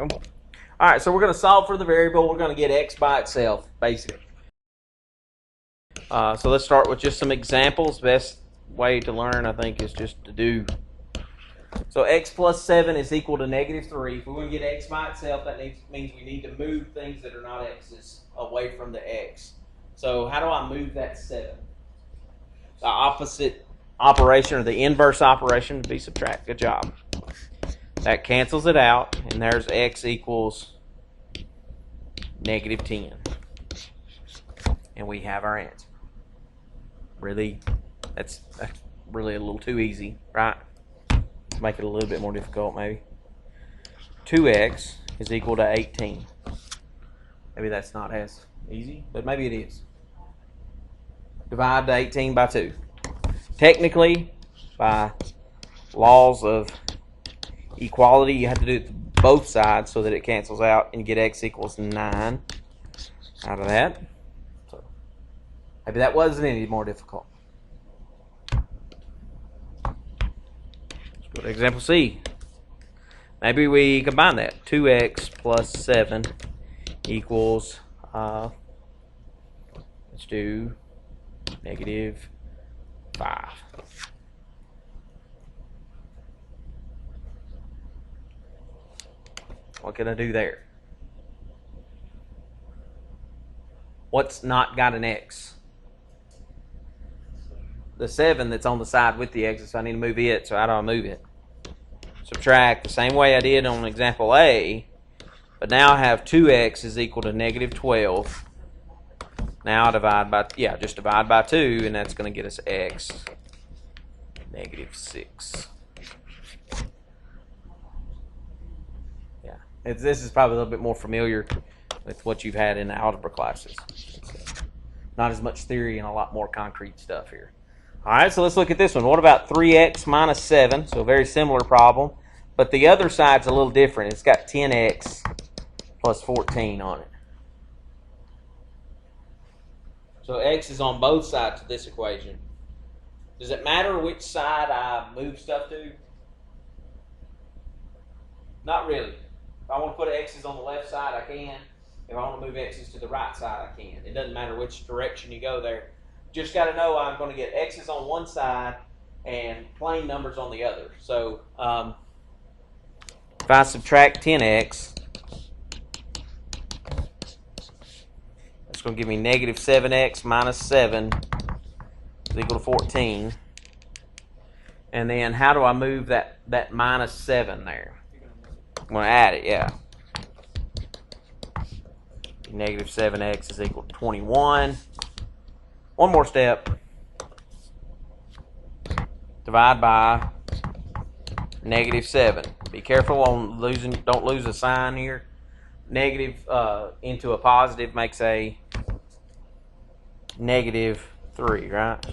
All right, so we're going to solve for the variable. We're going to get x by itself, basically. So let's start with just some examples. Best way to learn, I think, is just to do. So x plus 7 is equal to -3. If we want to get x by itself, that means we need to move things that are not x's away from the x. So how do I move that 7? The opposite operation, or the inverse operation, would be subtract. Good job. That cancels it out, and there's x equals -10. And we have our answer. Really, that's really a little too easy, right? Let's make it a little bit more difficult, maybe. 2x is equal to 18. Maybe that's not as easy, but maybe it is. Divide the 18 by 2. Technically, by laws of equality, you have to do it to both sides so that it cancels out and you get x equals 9 out of that. So maybe that wasn't any more difficult. Let's go to example C. Maybe we combine that. 2x plus 7 equals, let's do -5. What can I do there? What's not got an x? The 7 that's on the side with the x, so I need to move it. So how do I move it? Subtract the same way I did on example A, but now I have 2x is equal to -12. Now I divide by, just divide by 2, and that's going to get us x -6. This is probably a little bit more familiar with what you've had in the algebra classes. Not as much theory and a lot more concrete stuff here. All right, so let's look at this one. What about 3x minus 7? So a very similar problem, but the other side's a little different. It's got 10x plus 14 on it. So x is on both sides of this equation. Does it matter which side I move stuff to? Not really. If I want to put x's on the left side, I can. If I want to move x's to the right side, I can. It doesn't matter which direction you go there. Just got to know I'm going to get x's on one side and plain numbers on the other. So if I subtract 10x, that's going to give me -7x minus 7 is equal to 14. And then how do I move that minus 7 there? I'm going to add it, yeah. -7x is equal to 21. One more step. Divide by -7. Be careful on losing, don't lose a sign here. Negative into a positive makes a -3, right?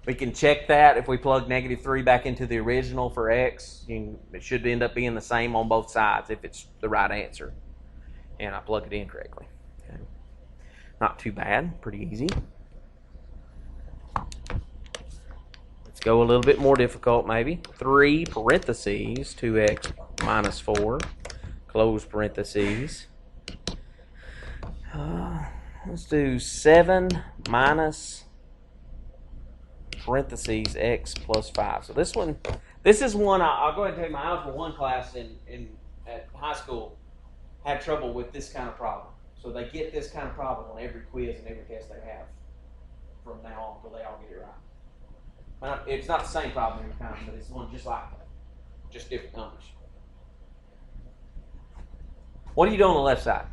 We can check that if we plug -3 back into the original for x. It should end up being the same on both sides if it's the right answer. And I plug it in correctly. Okay. Not too bad, pretty easy. Let's go a little bit more difficult maybe. 3 parentheses, 2x minus 4, close parentheses. Let's do 7 minus parentheses x plus 5. So this is one I'll go ahead and tell you, my Algebra 1 class at high school had trouble with this kind of problem. So they get this kind of problem on every quiz and every test they have from now on until they all get it right. It's not the same problem every time, but it's one just like that. Just different numbers. What do you do on the left side?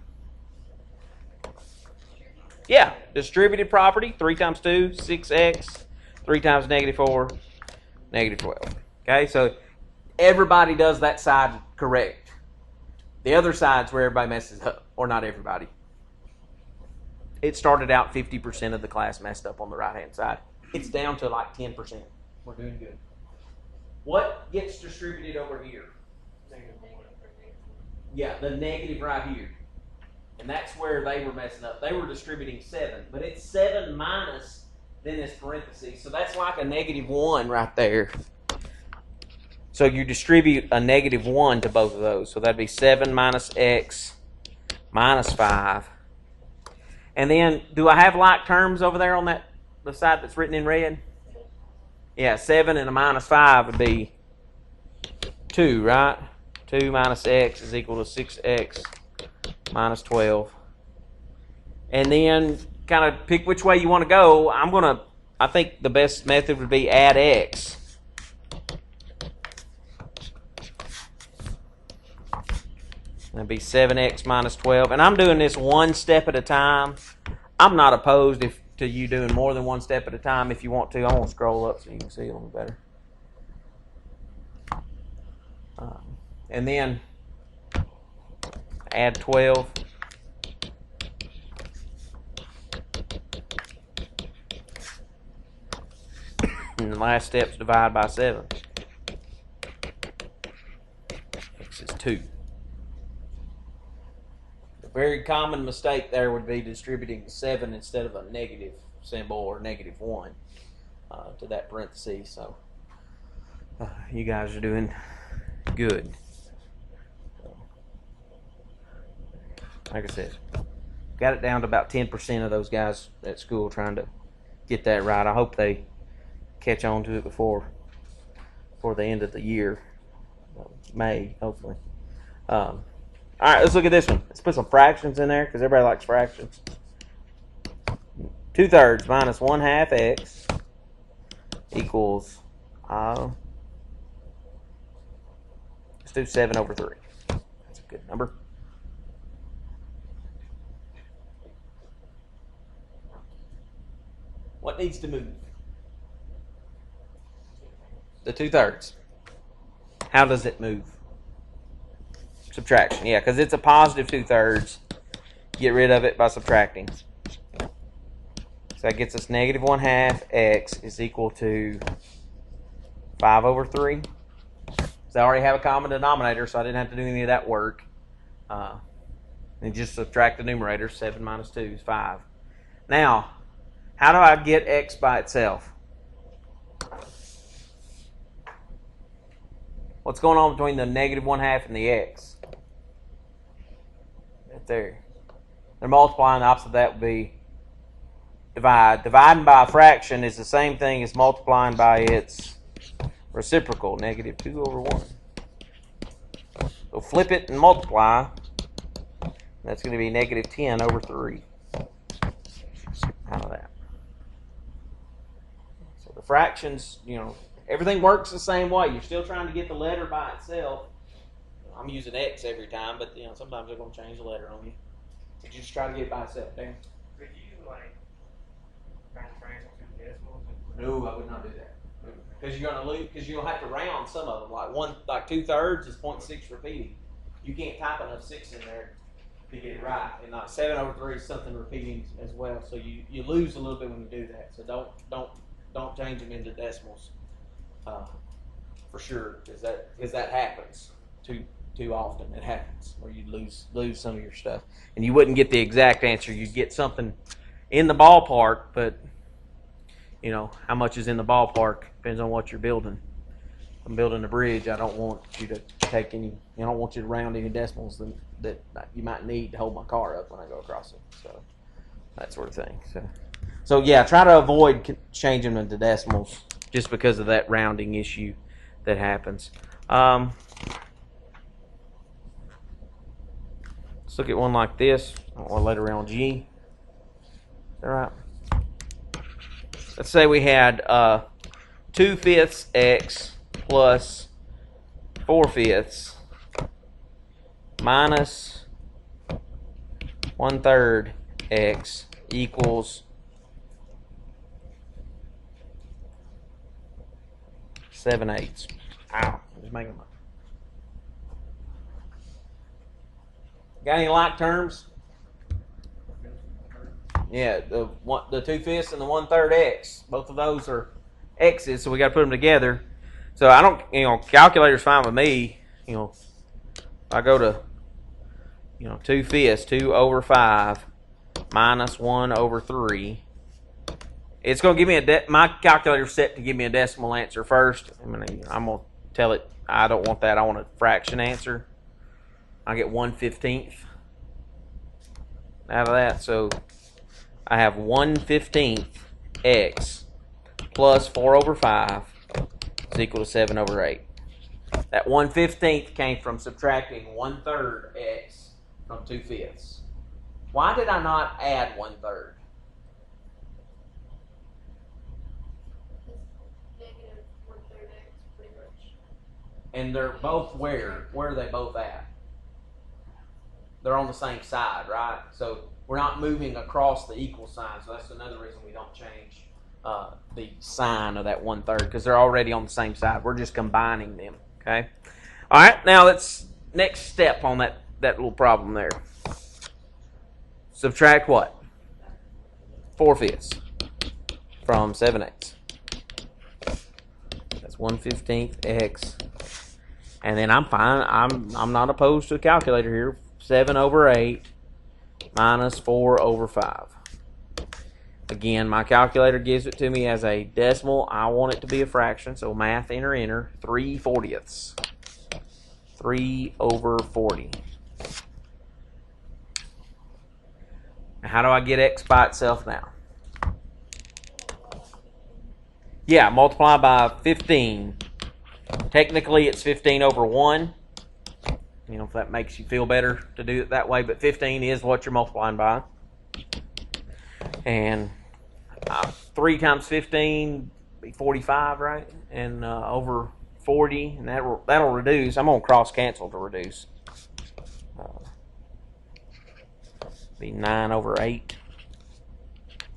Yeah, distributed property, 3 times 2, 6x. 3 times -4, -12. Okay, so everybody does that side correct. The other side's where everybody messes up, or not everybody. It started out 50% of the class messed up on the right-hand side. It's down to like 10%. We're doing good. What gets distributed over here? Yeah, the negative right here. And that's where they were messing up. They were distributing 7, but it's 7 minus then this parentheses. So that's like a -1 right there. So you distribute a -1 to both of those. So that'd be 7 minus x minus 5. And then, do I have like terms over there on that the side that's written in red? Yeah, 7 and a minus 5 would be 2, right? 2 minus x is equal to 6x minus 12. And then kind of pick which way you want to go. I think the best method would be add x. That'd be 7x minus 12. And I'm doing this one step at a time. I'm not opposed to you doing more than one step at a time if you want to. I'm going to scroll up so you can see a little better. And then add 12. And the last step's divide by 7. X is 2. A very common mistake there would be distributing 7 instead of a negative symbol or -1 to that parenthesis. So you guys are doing good. Like I said, got it down to about 10% of those guys at school trying to get that right. I hope they catch on to it before the end of the year. May, hopefully. All right, let's look at this one. Let's put some fractions in there because everybody likes fractions. 2/3 minus 1/2 x equals, let's do 7/3. That's a good number. What needs to move? The 2/3. How does it move? Subtraction, yeah, because it's a positive 2/3. Get rid of it by subtracting. So that gets us -1/2 x is equal to 5/3. So I already have a common denominator, so I didn't have to do any of that work. And just subtract the numerator. 7 minus 2 is 5. Now, how do I get x by itself? What's going on between the -1/2 and the x? Right there. They're multiplying. The opposite of that would be divide. Dividing by a fraction is the same thing as multiplying by its reciprocal, -2/1. So flip it and multiply. That's going to be -10/3. Out of that. So the fractions, everything works the same way. You're still trying to get the letter by itself. I'm using x every time, but sometimes they're going to change the letter on you. But you just try to get it by itself. Dan? Could you try to transfer to decimals? No, I would not do that. Because you're going to lose. Because you'll have to round some of them. Like 2/3 is 0.6 repeating. You can't type enough 6 in there to get it right. And 7/3 is something repeating as well. So you lose a little bit when you do that. So don't change them into decimals. For sure, because that happens too often. It happens where you lose some of your stuff, and you wouldn't get the exact answer. You'd get something in the ballpark, but how much is in the ballpark depends on what you're building. If I'm building a bridge, I don't want you to take any. I don't want you to round any decimals that you might need to hold my car up when I go across it. So that sort of thing. So yeah, try to avoid changing them into decimals just because of that rounding issue that happens. Let's look at one like this. Or letter on G. Is that right? Let's say we had 2/5 x plus 4/5 minus 1/3 x equals 7/8. Ow, I'm just making them. Got any like terms? Yeah, the 2/5 and the 1/3 x. Both of those are x's, so we got to put them together. So I don't, calculator's fine with me. I go to, 2/5, 2/5 minus 1/3. It's going to give me my calculator's set to give me a decimal answer first. I'm going to tell it I don't want that. I want a fraction answer. I get 1/15 out of that. So I have 1/15 x plus 4 over 5 is equal to 7 over 8. That 1/15 came from subtracting 1/3 x from 2/5. Why did I not add 1/3? Negative 1/3 x, pretty much. And they're both where? Where are they both at? They're on the same side, right? So we're not moving across the equal sign. So that's another reason we don't change the sign of that 1/3, because they're already on the same side. We're just combining them, okay? All right, now let's next step on that little problem there. Subtract what? 4/5 from 7/8. That's 1/15 x. And then I'm fine. I'm not opposed to a calculator here. 7 over 8 minus 4 over 5. Again, my calculator gives it to me as a decimal. I want it to be a fraction, so math, enter. 3/40. 3 over 40. How do I get x by itself now? Yeah, multiply by 15. Technically, it's 15 over 1. You know, if that makes you feel better to do it that way. But 15 is what you're multiplying by. And 3 times 15 be 45, right? And over 40, and that'll reduce. I'm going to cross cancel to reduce. Be 9 over 8.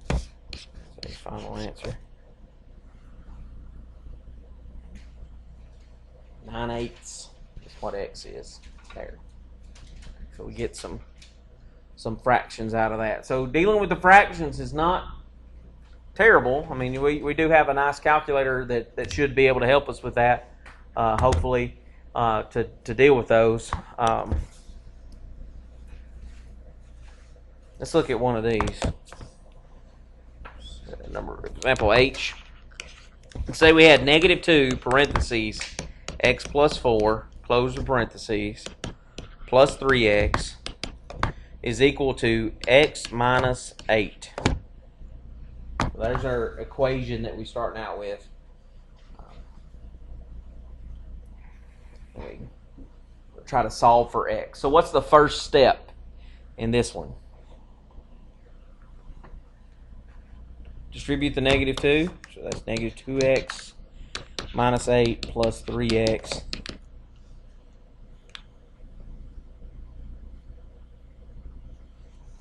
That's the final answer. 9/8 is what x is there. So we get some fractions out of that. So dealing with the fractions is not terrible. I mean, we do have a nice calculator that should be able to help us with that, hopefully, to deal with those. Let's look at one of these. Example H. Let's say we had -2 parentheses x plus 4, close the parentheses, plus 3x is equal to x minus 8. So there's our equation that we're starting out with. We'll try to solve for x. So what's the first step in this one? Distribute the -2. So that's -2x minus 8 plus 3x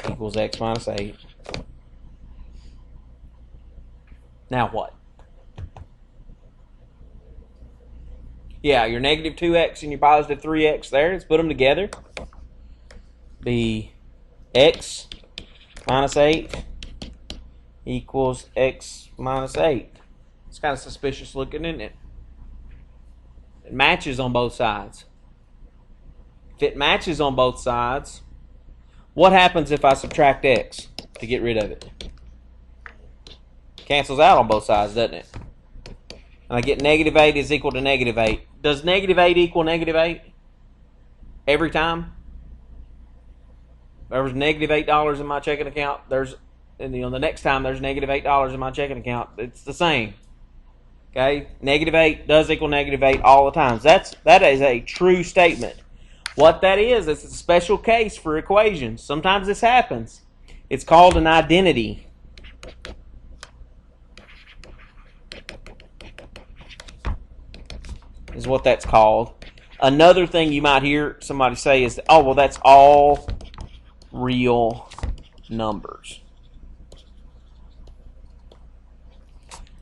equals x minus 8. Now what? Yeah, your -2x and your positive 3x there. Let's put them together. Be x minus 8 equals x minus 8. It's kind of suspicious looking, isn't it? It matches on both sides. If it matches on both sides, what happens if I subtract x to get rid of it? Cancels out on both sides, doesn't it? And I get -8 is equal to -8. Does -8 equal -8? Every time? There was -$8 in my checking account. And the next time there's -$8 in my checking account. It's the same. Okay, -8 does equal -8 all the time. That is a true statement. What that is, it's a special case for equations. Sometimes this happens. It's called an identity. Is what that's called. Another thing you might hear somebody say is, oh, well, that's all real numbers.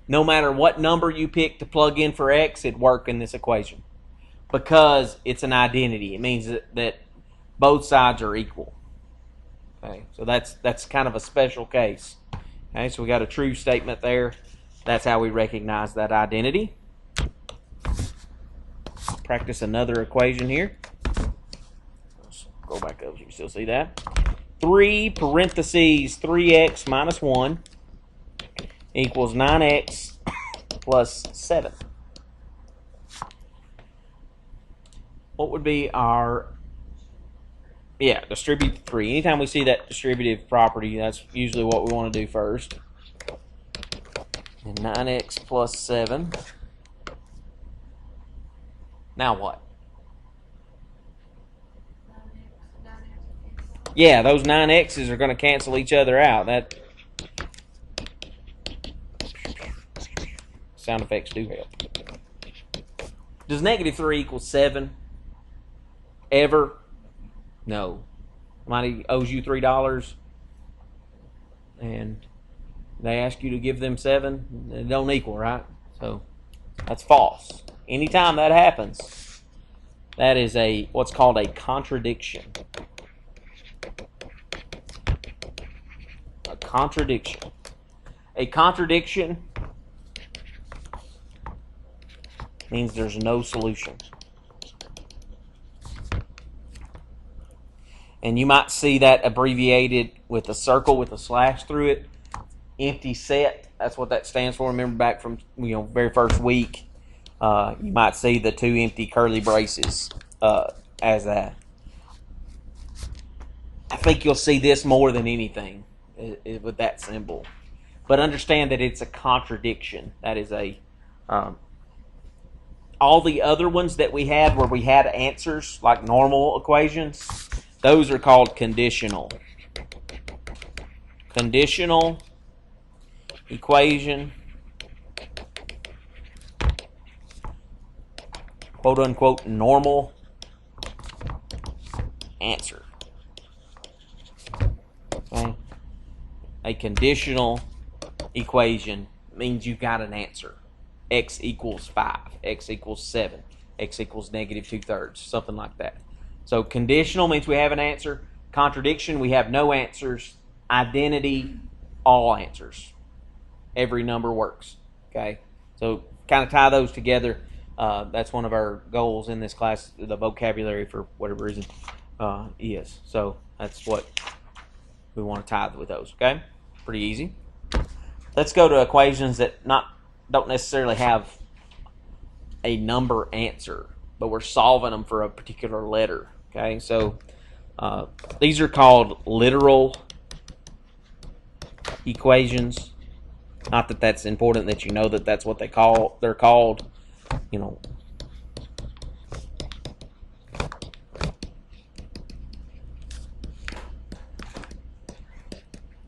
No matter what number you pick to plug in for x, it'd work in this equation. Because it's an identity. It means that both sides are equal. Okay, so that's kind of a special case. Okay, so we got a true statement there. That's how we recognize that identity. Practice another equation here. Let's go back up so you can still see that. 3 parentheses 3x minus 1 equals 9x plus 7. what would be our, yeah, distribute 3. Anytime we see that distributive property, that's usually what we want to do first. And 9x plus 7. Now what? Yeah, those 9x's are going to cancel each other out. That sound effects do help. Does negative 3 equal 7? Ever? No. Somebody owes you $3 and they ask you to give them 7. It don't equal, right? So that's false. Anytime that happens, that is a what's called a contradiction. A contradiction. A contradiction means there's no solution. And you might see that abbreviated with a circle with a slash through it. Empty set. That's what that stands for. Remember back from very first week, you might see the 2 empty curly braces as that. I think you'll see this more than anything with that symbol. But understand that it's a contradiction. That is a all the other ones that we had where we had answers like normal equations, those are called conditional. Conditional equation, quote unquote normal answer. Okay? A conditional equation means you've got an answer. X equals 5, x equals 7, x equals negative 2/3, something like that. So conditional means we have an answer. Contradiction, we have no answers. Identity, all answers. Every number works. Okay, so kind of tie those together. That's one of our goals in this class. The vocabulary, for whatever reason, is. So that's what we want to tie with those. Okay, pretty easy. Let's go to equations that don't necessarily have a number answer, but we're solving them for a particular letter. Okay, so these are called literal equations. Not that that's important that you know that that's what they're called.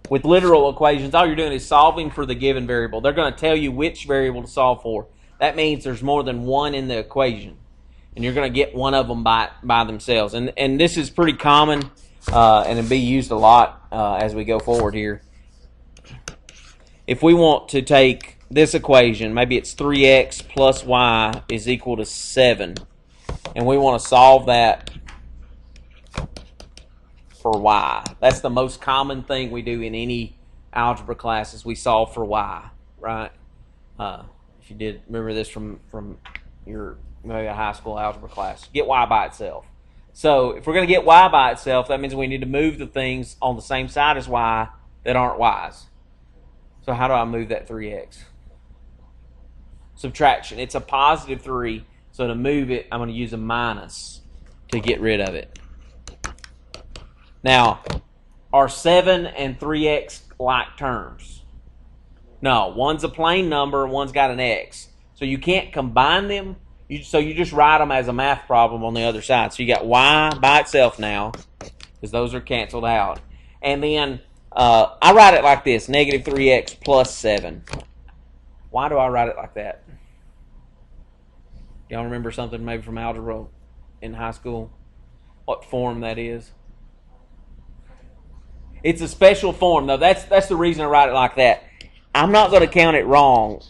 With literal equations, all you're doing is solving for the given variable. They're going to tell you which variable to solve for. That means there's more than one in the equation, and you're going to get one of them by themselves. And this is pretty common, and it'll be used a lot as we go forward here. If we want to take this equation, maybe it's 3x plus y is equal to 7, and we want to solve that for y. That's the most common thing we do in any algebra class is we solve for y, right? If you did remember this from your maybe a high school algebra class, get y by itself. So if we're going to get y by itself, that means we need to move the things on the same side as y that aren't y's. So how do I move that 3x? Subtraction. It's a positive 3, so to move it, I'm going to use a minus to get rid of it. Now, are 7 and 3x like terms? No, one's a plain number, one's got an x. So you can't combine them, so you just write them as a math problem on the other side. So you got y by itself now, because those are canceled out. And then I write it like this, negative 3x plus 7. Why do I write it like that? Y'all remember something maybe from algebra in high school? What form that is? It's a special form, though. That's the reason I write it like that. I'm not going to count it wrong.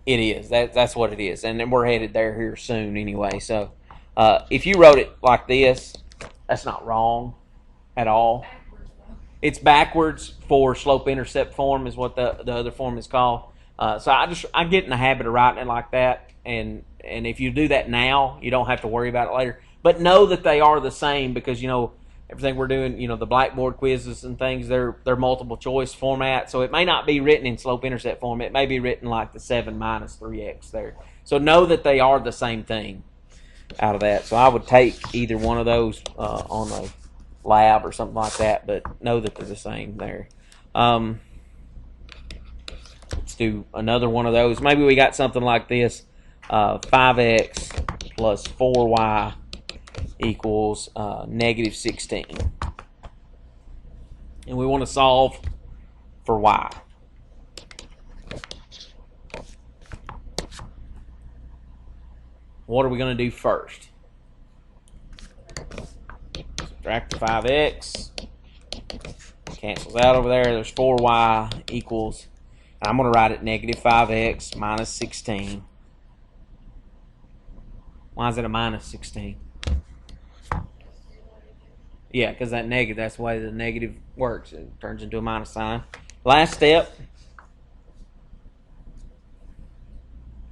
It is. That's what it is. And then we're headed there here soon anyway. So if you wrote it like this, that's not wrong at all. It's backwards for slope-intercept form is what the other form is called. So I get in the habit of writing it like that. And if you do that now, you don't have to worry about it later. But know that they are the same because, everything we're doing, the Blackboard quizzes and things, they're multiple choice format. So it may not be written in slope-intercept form. It may be written like the 7 minus 3x there. So know that they are the same thing. out of that. So I would take either one of those on a lab or something like that, but know that they're the same there. Let's do another one of those. Maybe we got something like this. 5x plus 4y equals negative 16. And we want to solve for y. What are we going to do first? Subtract the 5x. Cancels out over there. There's 4y equals, and I'm going to write it negative 5x minus 16. Why is it a minus 16? Yeah, because that negative, that's the way the negative works. It turns into a minus sign. Last step.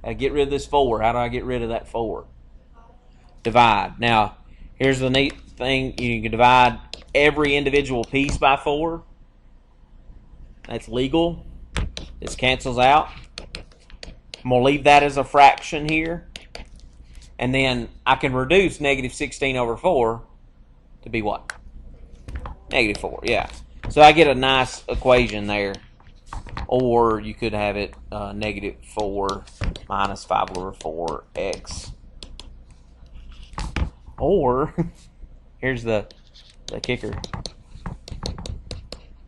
I get rid of this 4. How do I get rid of that 4? Divide. Now, here's the neat thing. You can divide every individual piece by 4. That's legal. This cancels out. I'm going to leave that as a fraction here. And then I can reduce negative 16 over 4 to be what? Negative 4, yeah. So I get a nice equation there. Or you could have it negative 4 minus 5 over 4x. Or, here's the kicker.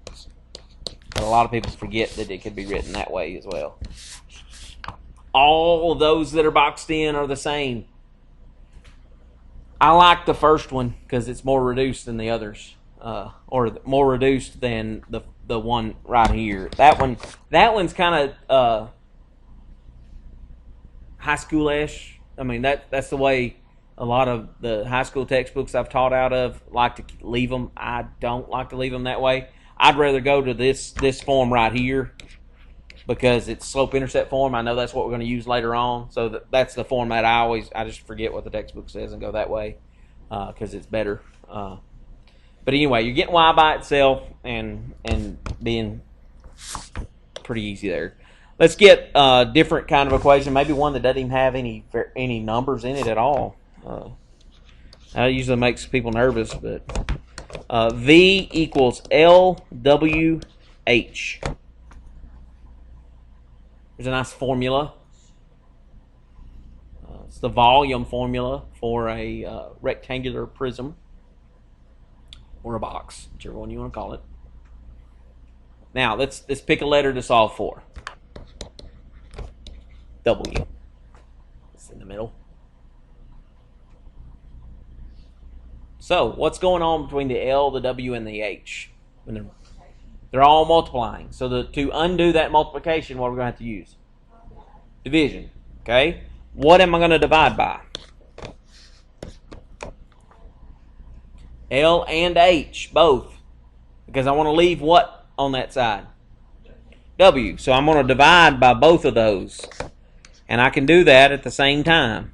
But a lot of people forget that it could be written that way as well. All of those that are boxed in are the same. I like the first one because it's more reduced than the others. Or more reduced than the one right here. That one's kind of high school-ish. I mean, that's the way a lot of the high school textbooks I've taught out of like to leave them. I don't like to leave them that way. I'd rather go to this form right here because it's slope-intercept form. I know that's what we're going to use later on. So that's the form that I just forget what the textbook says and go that way because it's better. But anyway, you're getting y by itself and being pretty easy there. Let's get a different kind of equation, maybe one that doesn't even have any numbers in it at all. That usually makes people nervous, but V equals LWH. There's a nice formula. It's the volume formula for a rectangular prism. Or a box, whichever one you want to call it. Now, let's pick a letter to solve for. W. It's in the middle. So, what's going on between the L, the W, and the H? When they're all multiplying. So, to undo that multiplication, what are we going to have to use? Division. Okay? What am I going to divide by? L and H, both. Because I want to leave what on that side? W. So I'm going to divide by both of those. And I can do that at the same time.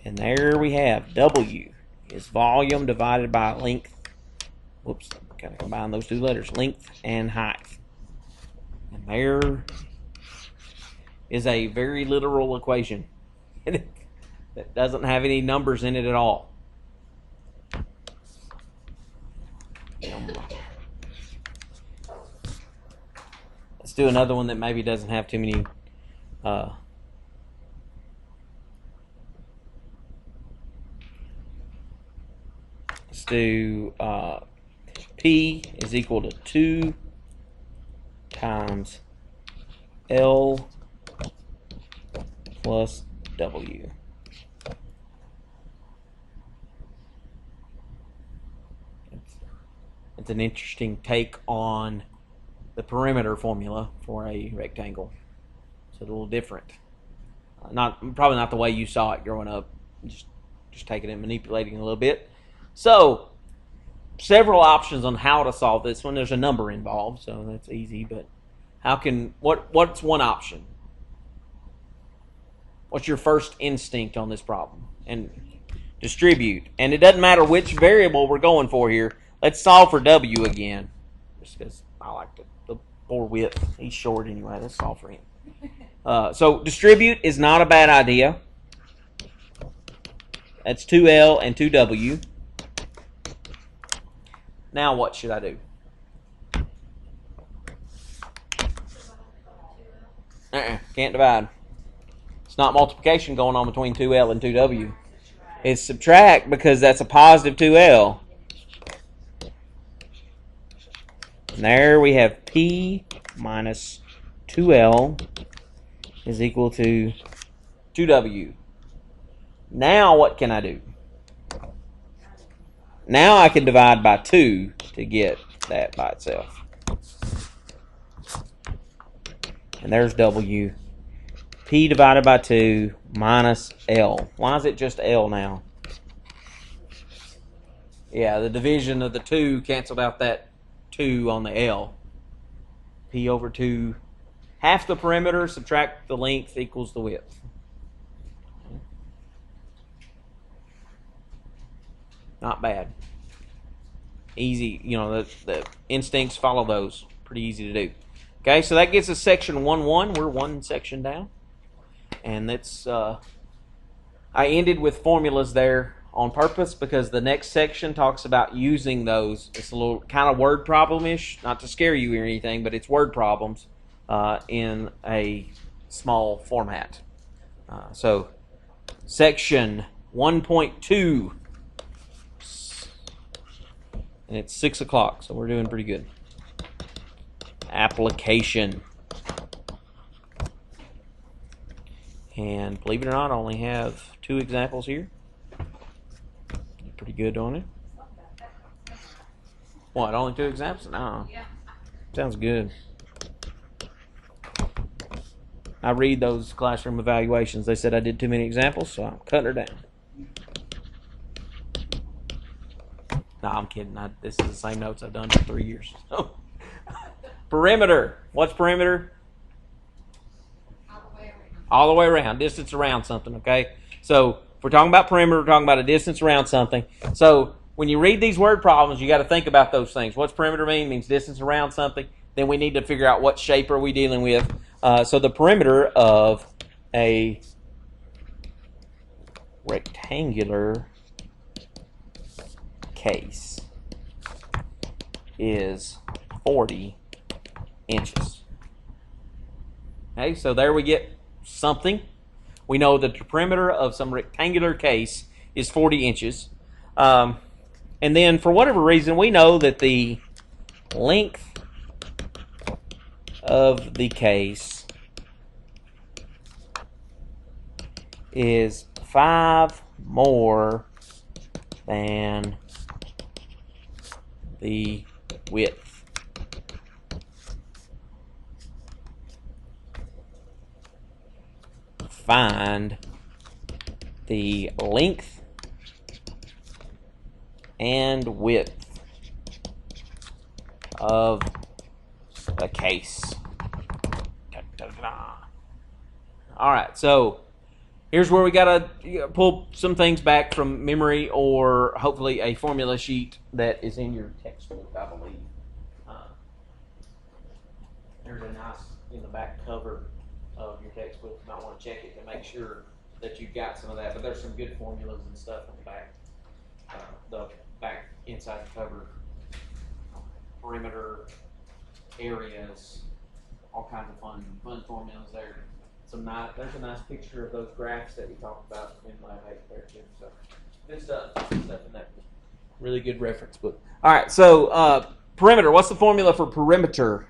And there we have W is volume divided by length. Whoops, got to combine those two letters. Length and height. And there is a very literal equation. That doesn't have any numbers in it at all. Let's do another one that maybe doesn't have too many. Let's do P is equal to 2 times L plus W. It's an interesting take on the perimeter formula for a rectangle. It's a little different. Probably not the way you saw it growing up. Just taking it and manipulating it a little bit. So, several options on how to solve this one. There's a number involved, so that's easy. But what's one option? What's your first instinct on this problem? And distribute. And it doesn't matter which variable we're going for here. Let's solve for W again. Just because I like the poor width. He's short anyway. Let's solve for him. So distribute is not a bad idea. That's 2L and 2W. Now what should I do? Can't divide. It's not multiplication going on between 2L and 2W. It's subtract because that's a positive 2L. And there we have P minus 2L is equal to 2W. Now what can I do? Now I can divide by 2 to get that by itself. And there's W. P divided by 2 minus L. Why is it just L now? Yeah, the division of the 2 canceled out that 2 on the L. P over 2. Half the perimeter, subtract the length equals the width. Not bad. Easy, you know, the instincts follow those. Pretty easy to do. Okay, so that gets us section 1-1. We're one section down. And that's, I ended with formulas there on purpose because the next section talks about using those. It's a little kind of word problem-ish, not to scare you or anything, but it's word problems in a small format. So, section 1.2. And it's 6 o'clock, so we're doing pretty good. Application. And believe it or not, I only have 2 examples here. Pretty good, don't it? What, only 2 examples? No. Sounds good. I read those classroom evaluations. They said I did too many examples, so I'm cutting her down. No, I'm kidding. This is the same notes I've done for 3 years. Perimeter. What's perimeter? All the way around. Distance around something, okay? So if we're talking about perimeter, we're talking about a distance around something. So when you read these word problems, you got to think about those things. What's perimeter mean? It means distance around something. Then we need to figure out what shape are we dealing with. So the perimeter of a rectangular case is 40 inches. Okay, so there we get something. We know that the perimeter of some rectangular case is 40 inches. And then for whatever reason, we know that the length of the case is 5 more than the width. Find the length and width of a case. All right, so here's where we got to pull some things back from memory or hopefully a formula sheet that is in your textbook, I believe. There's a nice, in the back cover of your textbook. You might want to check it to make sure that you've got some of that. But there's some good formulas and stuff on the back inside the cover. Perimeter, areas, all kinds of fun formulas there. There's a nice picture of those graphs that we talked about in Lab 8 there too. So good stuff. Good stuff in that really good reference book. All right, so perimeter. What's the formula for perimeter?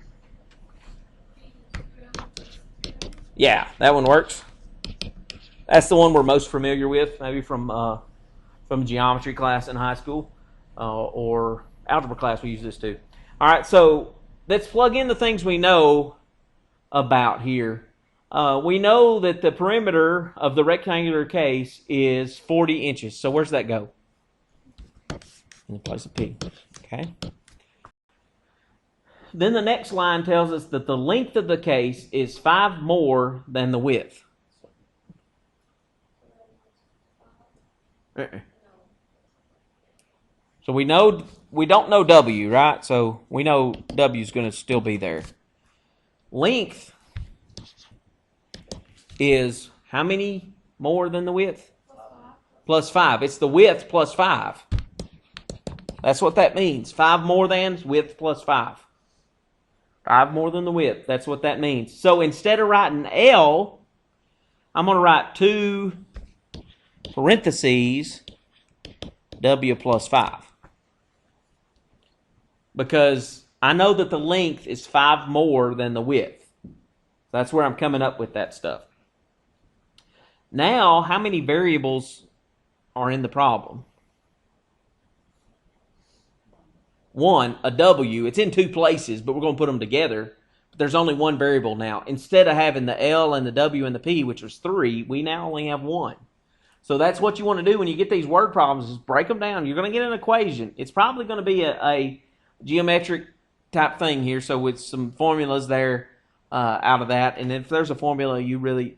Yeah, that one works. That's the one we're most familiar with, maybe from geometry class in high school or algebra class. We use this too. All right, so let's plug in the things we know about here. We know that the perimeter of the rectangular case is 40 inches. So where's that go? In the place of P. Okay. Then the next line tells us that the length of the case is 5 more than the width. So we don't know W, right? So we know W is going to still be there. Length is how many more than the width? plus 5. It's the width plus 5. That's what that means. 5 more than width plus 5. 5 more than the width. That's what that means. So instead of writing L, I'm going to write 2 parentheses W plus 5. Because I know that the length is 5 more than the width. That's where I'm coming up with that stuff. Now, how many variables are in the problem? 1, a W. It's in 2 places, but we're going to put them together. But there's only 1 variable now. Instead of having the L and the W and the P, which was 3, we now only have 1. So that's what you want to do when you get these word problems, is break them down. You're going to get an equation. It's probably going to be a geometric type thing here, so with some formulas there out of that. And if there's a formula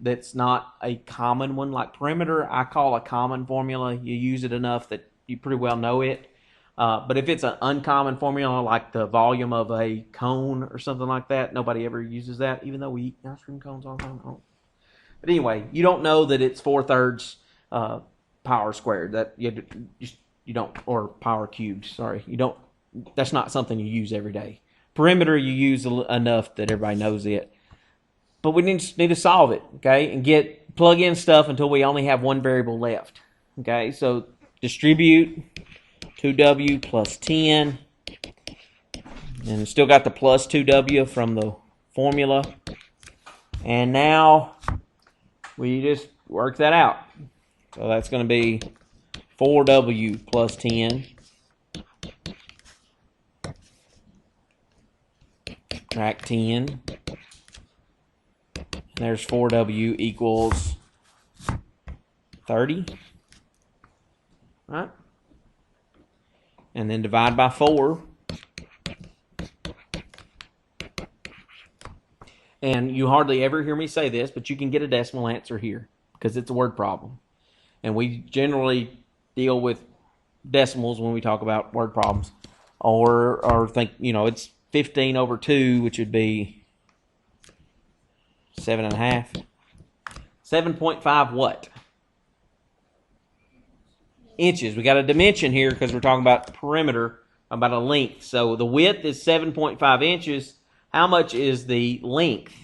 that's not a common one, like perimeter, I call a common formula. You use it enough that you pretty well know it. But if it's an uncommon formula, like the volume of a cone or something like that, nobody ever uses that, even though we eat ice cream cones all the time. But anyway, you don't know that it's 4/3 power squared. That you don't, or power cubed. Sorry, you don't. That's not something you use every day. Perimeter you use enough that everybody knows it. But we need to solve it, okay, and plug in stuff until we only have 1 variable left. Okay, so distribute 2W plus 10. And still got the plus 2W from the formula. And now we just work that out. So that's going to be 4W plus 10. Subtract 10. And there's 4W equals 30. Right? And then divide by 4. And you hardly ever hear me say this, but you can get a decimal answer here because it's a word problem. And we generally deal with decimals when we talk about word problems. Or think, it's 15 over 2, which would be 7.5. 7.5 what? Inches. We got a dimension here because we're talking about perimeter, about a length. So the width is 7.5 inches. How much is the length?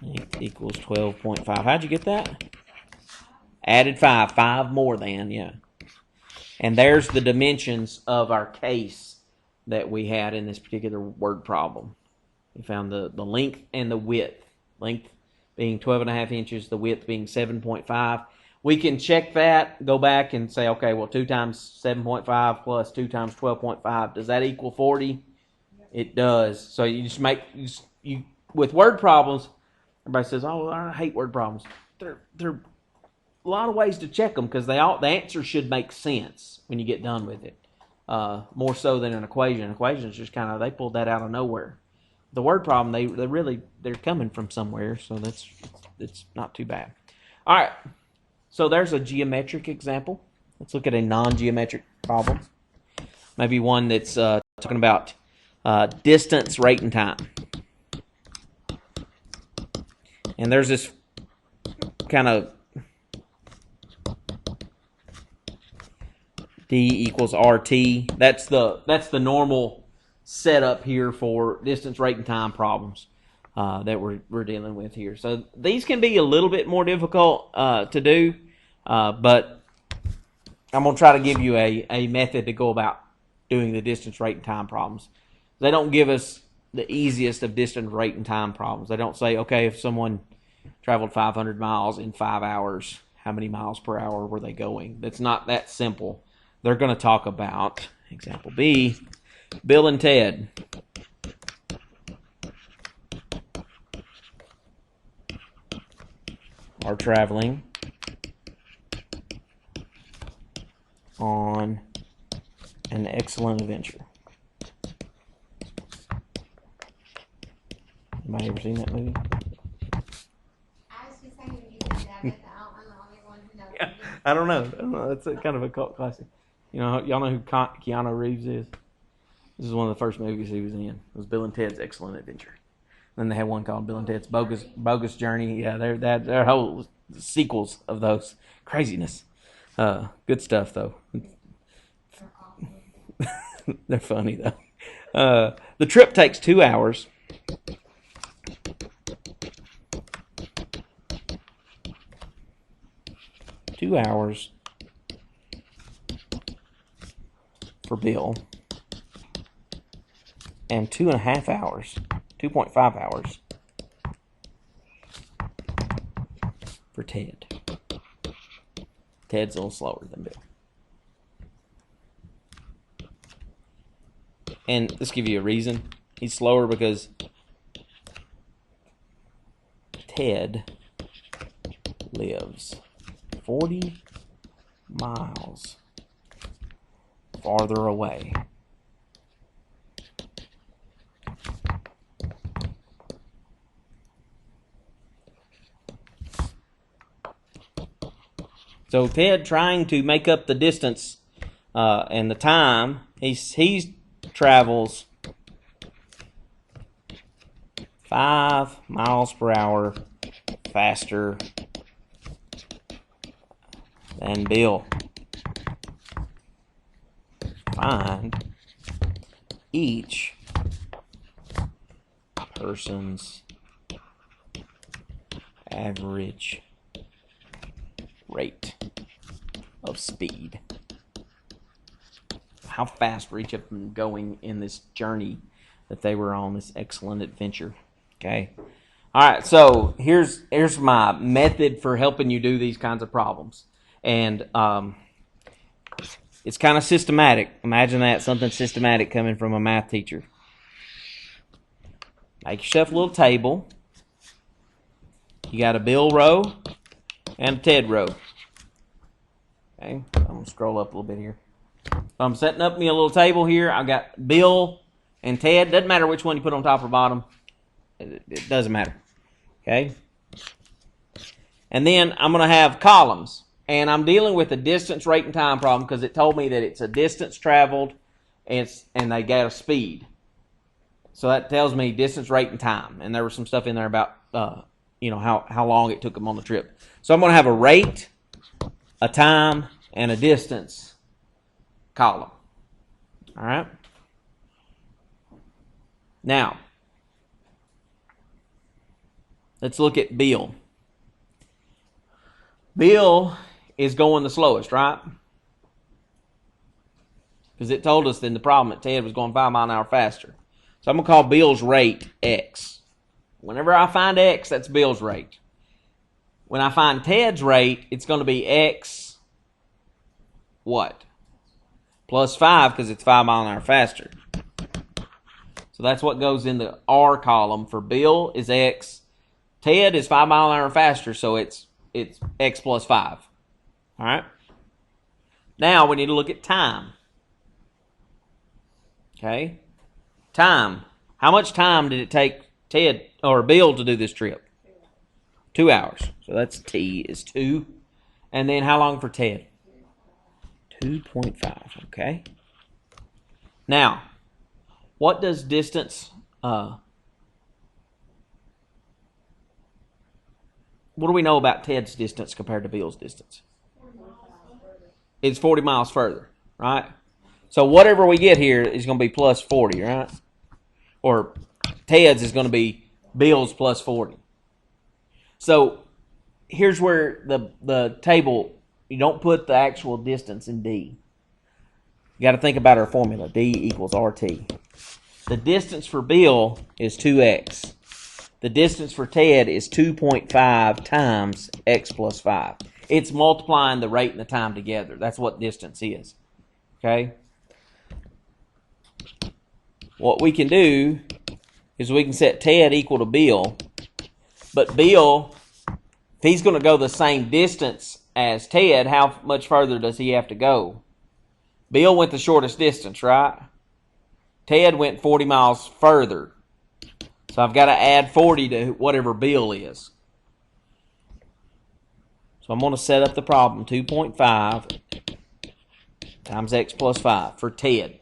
Length equals 12.5. How'd you get that? Added 5. 5 more than, yeah. And there's the dimensions of our case that we had in this particular word problem. We found the length and the width. Length being 12.5 inches, the width being 7.5. We can check that, go back and say, okay, well, 2 times 7.5 plus 2 times 12.5, does that equal 40? It does. So you just with word problems, everybody says, oh, I hate word problems. There are a lot of ways to check them because the answer should make sense when you get done with it. More so than an equation. An equation is just kind of, they pulled that out of nowhere. The word problem, they're coming from somewhere, so it's not too bad. All right. So there's a geometric example. Let's look at a non-geometric problem. Maybe one that's talking about distance, rate, and time. And there's this kind of D equals RT. That's the normal setup here for distance, rate, and time problems that we're dealing with here. So these can be a little bit more difficult to do, but I'm going to try to give you a method to go about doing the distance, rate, and time problems. They don't give us the easiest of distance, rate, and time problems. They don't say, okay, if someone traveled 500 miles in 5 hours, how many miles per hour were they going? That's not that simple. They're going to talk about, example B, Bill and Ted. Are traveling on an excellent adventure. Anybody ever seen that movie? I was just saying you said that, but I'm the only one who knows. Yeah, I don't know. It's kind of a cult classic. Y'all know who Keanu Reeves is? This is one of the first movies he was in. It was Bill and Ted's Excellent Adventure. Then they had one called Bill and Ted's Bogus Journey. Yeah, they're whole sequels of those. Craziness. Good stuff, though. They're funny, though. The trip takes 2 hours. For Bill. And 2.5 hours. 2.5 hours. For Ted. Ted's a little slower than Bill. And let's give you a reason. He's slower because Ted lives 40 miles farther away. So Ted, trying to make up the distance and the time, he travels 5 miles per hour faster than Bill. Find each person's average rate of speed. How fast were each of them going in this journey that they were on, this excellent adventure? Okay. All right, so here's my method for helping you do these kinds of problems. And it's kind of systematic. Imagine that, something systematic coming from a math teacher. Make yourself a little table. You got a Bill row and a Ted row. Okay, I'm going to scroll up a little bit here. I'm setting up me a little table here. I've got Bill and Ted. Doesn't matter which one you put on top or bottom. It doesn't matter. Okay? And then I'm going to have columns. And I'm dealing with a distance, rate, and time problem because it told me that it's a distance traveled and they got a speed. So that tells me distance, rate, and time. And there was some stuff in there about how long it took them on the trip. So I'm going to have a rate, a time, and a distance column. All right? Now, let's look at Bill. Bill is going the slowest, right? Because it told us in the problem that Ted was going 5 miles an hour faster. So I'm going to call Bill's rate X. Whenever I find X, that's Bill's rate. When I find Ted's rate, it's going to be X what? Plus 5 because it's 5 miles an hour faster. So that's what goes in the R column. For Bill is X. Ted is 5 miles an hour faster, so it's X plus 5. All right? Now we need to look at time. Okay? Time. How much time did it take Ted or Bill to do this trip? 2 hours. So that's T is 2. And then how long for Ted? 2.5. Okay? Now, what does distance... what do we know about Ted's distance compared to Bill's distance? It's 40 miles further, right? So whatever we get here is going to be plus 40, right? Or Ted's is going to be Bill's plus 40. So here's where the table, you don't put the actual distance in D. You got to think about our formula. D equals RT. The distance for Bill is 2x. The distance for Ted is 2.5 times x plus 5. It's multiplying the rate and the time together. That's what distance is. Okay? What we can do is we can set Ted equal to Bill. But Bill, if he's going to go the same distance as Ted, how much further does he have to go? Bill went the shortest distance, right? Ted went 40 miles further. So I've got to add 40 to whatever Bill is. So I'm going to set up the problem 2.5 times x plus 5 for Ted.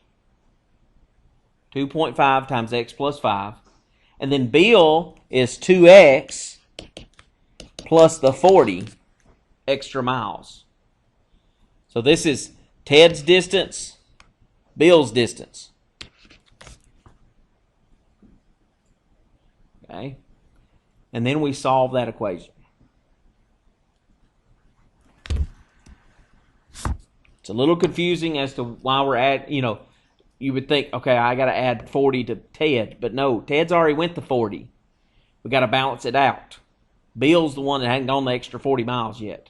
2.5 times x plus 5. And then Bill is 2x plus the 40 extra miles. So this is Ted's distance, Bill's distance. Okay. And then we solve that equation. It's a little confusing as to why we're at, you would think, okay, I got to add 40 to Ted. But no, Ted's already went to 40. We got to balance it out. Bill's the one that hadn't gone the extra 40 miles yet.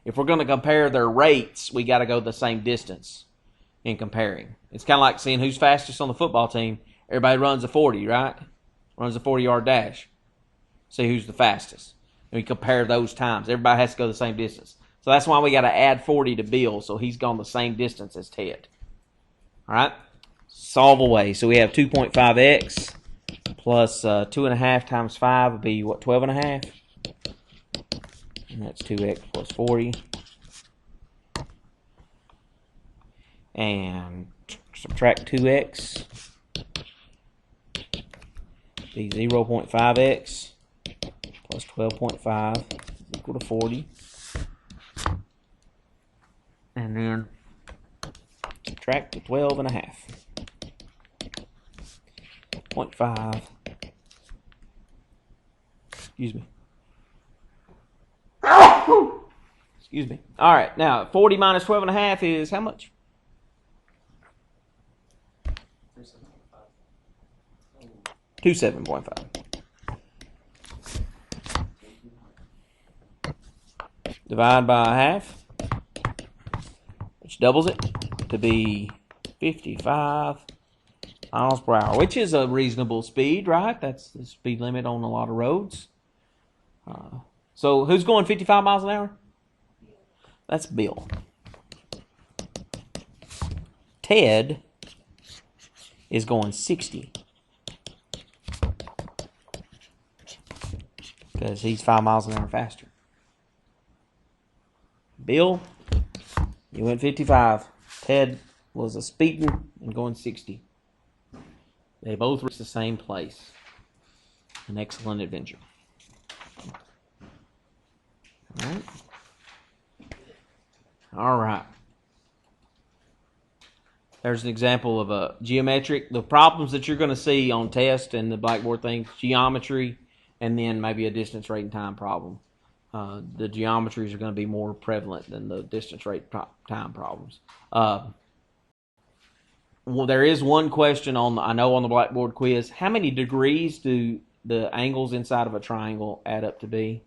If we're going to compare their rates, we got to go the same distance in comparing. It's kind of like seeing who's fastest on the football team. Everybody runs a 40, right? Runs a 40-yard dash. See who's the fastest. And we compare those times. Everybody has to go the same distance. So that's why we got to add 40 to Bill, so he's gone the same distance as Ted. All right? Solve away. So we have 2.5x plus 2.5 times 5 would be, what, 12.5? And that's 2x plus 40. And subtract 2x. Be 0.5x plus 12.5 is equal to 40. And then subtract the 12.5. 0.5. Excuse me. Excuse me. All right, now 40 minus 12.5 is how much? 27.5. Divide by half, which doubles it to be 55 miles per hour, which is a reasonable speed, right? That's the speed limit on a lot of roads. So who's going 55 miles an hour? That's Bill. Ted is going 60 because he's 5 miles an hour faster. Bill, you went 55. Ted was a speeding and going 60. They both reached the same place. An excellent adventure. All right. There's an example of a geometric. The problems that you're going to see on test and the blackboard things, geometry, and then maybe a distance, rate, and time problem. The geometries are going to be more prevalent than the distance, rate, time problems. Well, there is one question on the blackboard quiz. How many degrees do the angles inside of a triangle add up to be?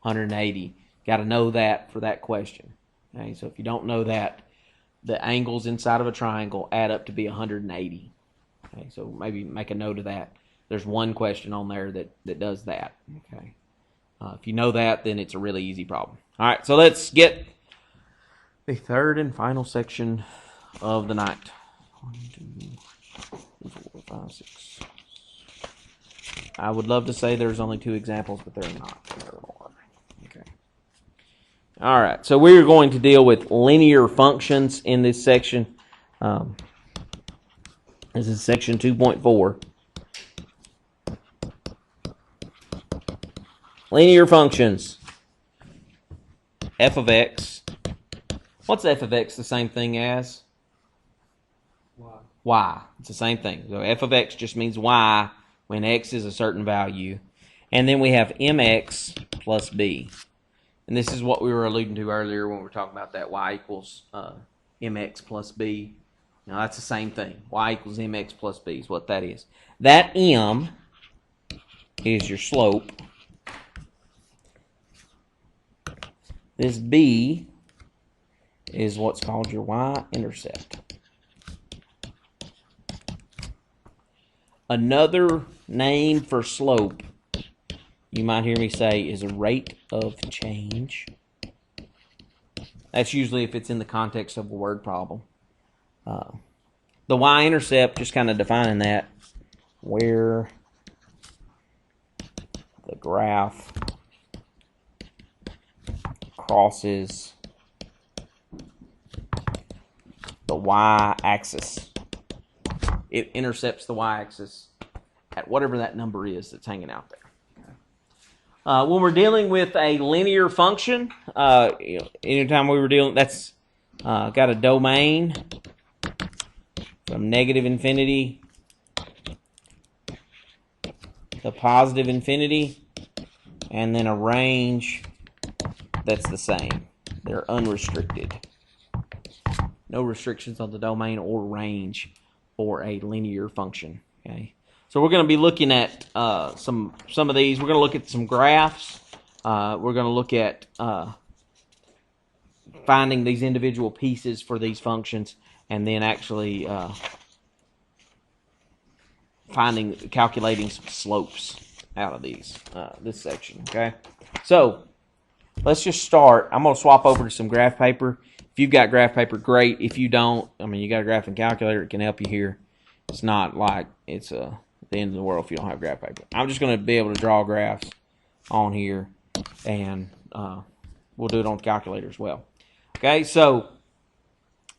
180. Got to know that for that question. Okay, so if you don't know that, the angles inside of a triangle add up to be 180. Okay, so maybe make a note of that. There's one question on there that does that. Okay. If you know that, then it's a really easy problem. All right, so let's get the third and final section of the night. 1, 2, 3, 4, 5, 6. I would love to say there's only 2 examples, but there are not. There are more. Okay. All right, so we're going to deal with linear functions in this section. This is section 2.4. Linear functions. F of x. What's f of x the same thing as? Y. It's the same thing. So f of x just means y when x is a certain value. And then we have mx plus b. And this is what we were alluding to earlier when we were talking about that y equals mx plus b. Now that's the same thing. Y equals mx plus b is what that is. That m is your slope. This b is what's called your y-intercept. Another name for slope, you might hear me say, is a rate of change. That's usually if it's in the context of a word problem. The y-intercept, just kind of defining that, where the graph crosses the y-axis. It intercepts the y-axis at whatever that number is that's hanging out there. When we're dealing with a linear function, anytime we were dealing, that's got a domain from negative infinity to positive infinity, and then a range that's the same. They're unrestricted. No restrictions on the domain or range for a linear function. Okay, so we're going to be looking at some of these. We're going to look at some graphs. We're going to look at finding these individual pieces for these functions, and then actually calculating some slopes out of these this section. Okay, so let's just start. I'm going to swap over to some graph paper. If you've got graph paper, great. If you don't, I mean, you got a graphing calculator, it can help you here. It's not like it's the end of the world if you don't have graph paper. I'm just going to be able to draw graphs on here, and we'll do it on the calculator as well. Okay, so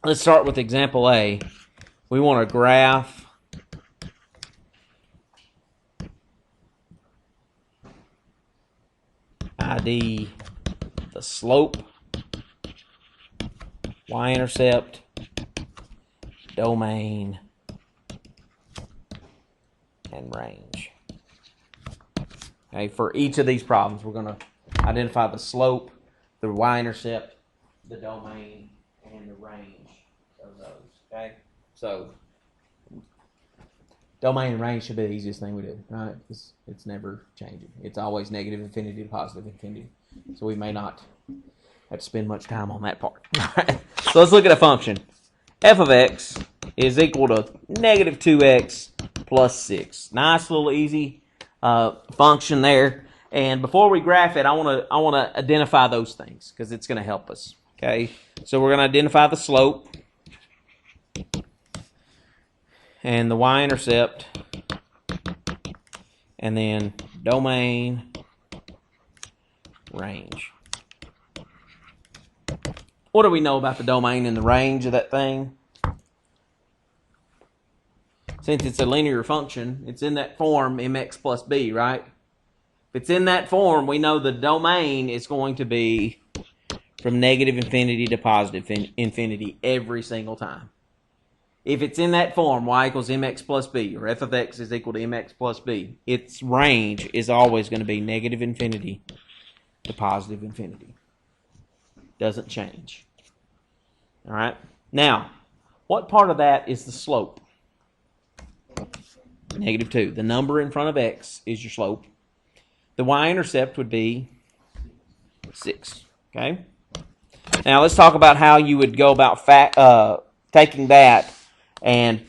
let's start with example A. We want to graph ID the slope, y-intercept, domain, and range. Okay, for each of these problems, we're going to identify the slope, the y-intercept, the domain, and the range of those. Okay, so domain and range should be the easiest thing we do, right? It's never changing. It's always negative infinity to positive infinity. So we may not have to spend much time on that part. All right. So let's look at a function. F of x is equal to negative 2x plus 6. Nice little easy function there. And before we graph it, I want to identify those things because it's going to help us. Okay. So we're going to identify the slope and the y-intercept, and then domain, range. What do we know about the domain and the range of that thing? Since it's a linear function, it's in that form mx plus b, right? If it's in that form, we know the domain is going to be from negative infinity to positive infinity every single time. If it's in that form, y equals mx plus b, or f of x is equal to mx plus b, its range is always going to be negative infinity to positive infinity. Doesn't change. All right? Now, what part of that is the slope? Negative 2. The number in front of x is your slope. The y-intercept would be 6. Okay? Now, let's talk about how you would go about taking that and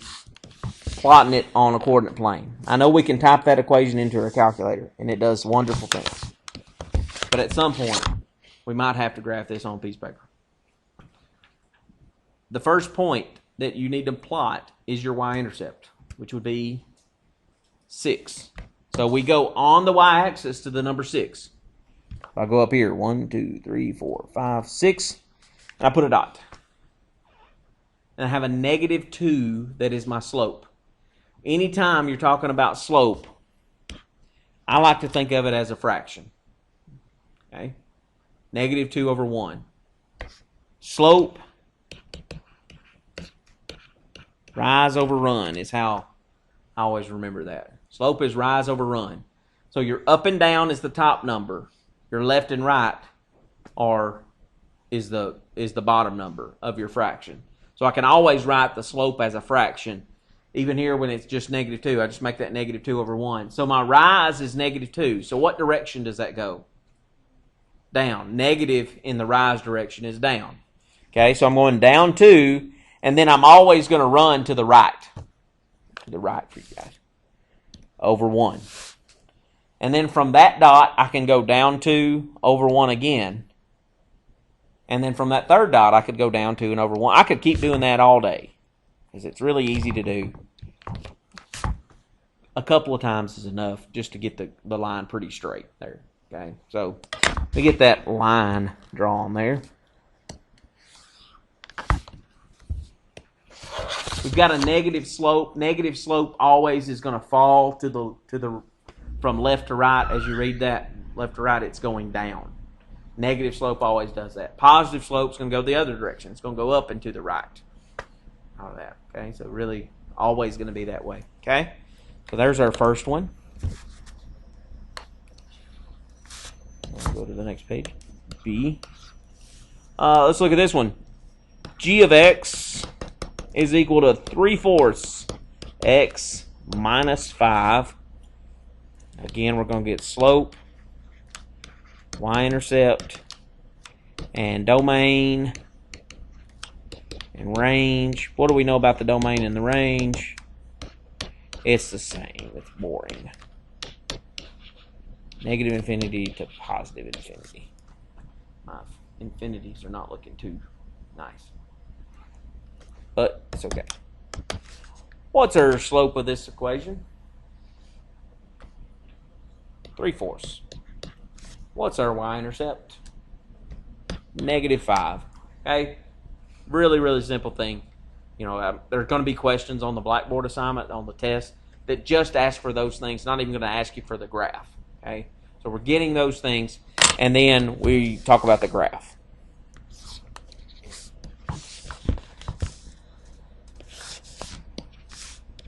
plotting it on a coordinate plane. I know we can type that equation into a calculator, and it does wonderful things. But at some point, we might have to graph this on a piece of paper. The first point that you need to plot is your y-intercept, which would be 6. So we go on the y-axis to the number 6. I go up here, 1, 2, 3, 4, 5, 6, and I put a dot. And I have a negative 2 that is my slope. Anytime you're talking about slope, I like to think of it as a fraction. Okay? Negative 2 over 1. Slope, rise over run is how I always remember that. Slope is rise over run. So your up and down is the top number. Your left and right is the bottom number of your fraction. So I can always write the slope as a fraction. Even here when it's just negative 2, I just make that negative 2 over 1. So my rise is negative 2. So what direction does that go? Down. Negative in the rise direction is down. Okay, so I'm going down 2, and then I'm always going to run to the right. To the right for you guys. Over 1. And then from that dot, I can go down 2 over 1 again. And then from that third dot, I could go down 2 and over 1. I could keep doing that all day because it's really easy to do. A couple of times is enough just to get the line pretty straight there. Okay, so we get that line drawn there. We've got a negative slope. Negative slope always is going to fall to the from left to right as you read that. Left to right, it's going down. Negative slope always does that. Positive slope's going to go the other direction. It's going to go up and to the right. All of that. Okay, so really always going to be that way. Okay, so there's our first one. We'll go to the next page. B. Let's look at this one. G of x is equal to 3/4 x minus 5. Again, we're going to get slope, y-intercept, and domain, and range. What do we know about the domain and the range? It's the same. It's boring. Negative infinity to positive infinity. My infinities are not looking too nice. But it's okay. What's our slope of this equation? 3/4. What's our y-intercept? -5. Okay? Really, really simple thing. You know, there's going to be questions on the Blackboard assignment, on the test, that just ask for those things. Not even going to ask you for the graph. Okay? So we're getting those things, and then we talk about the graph.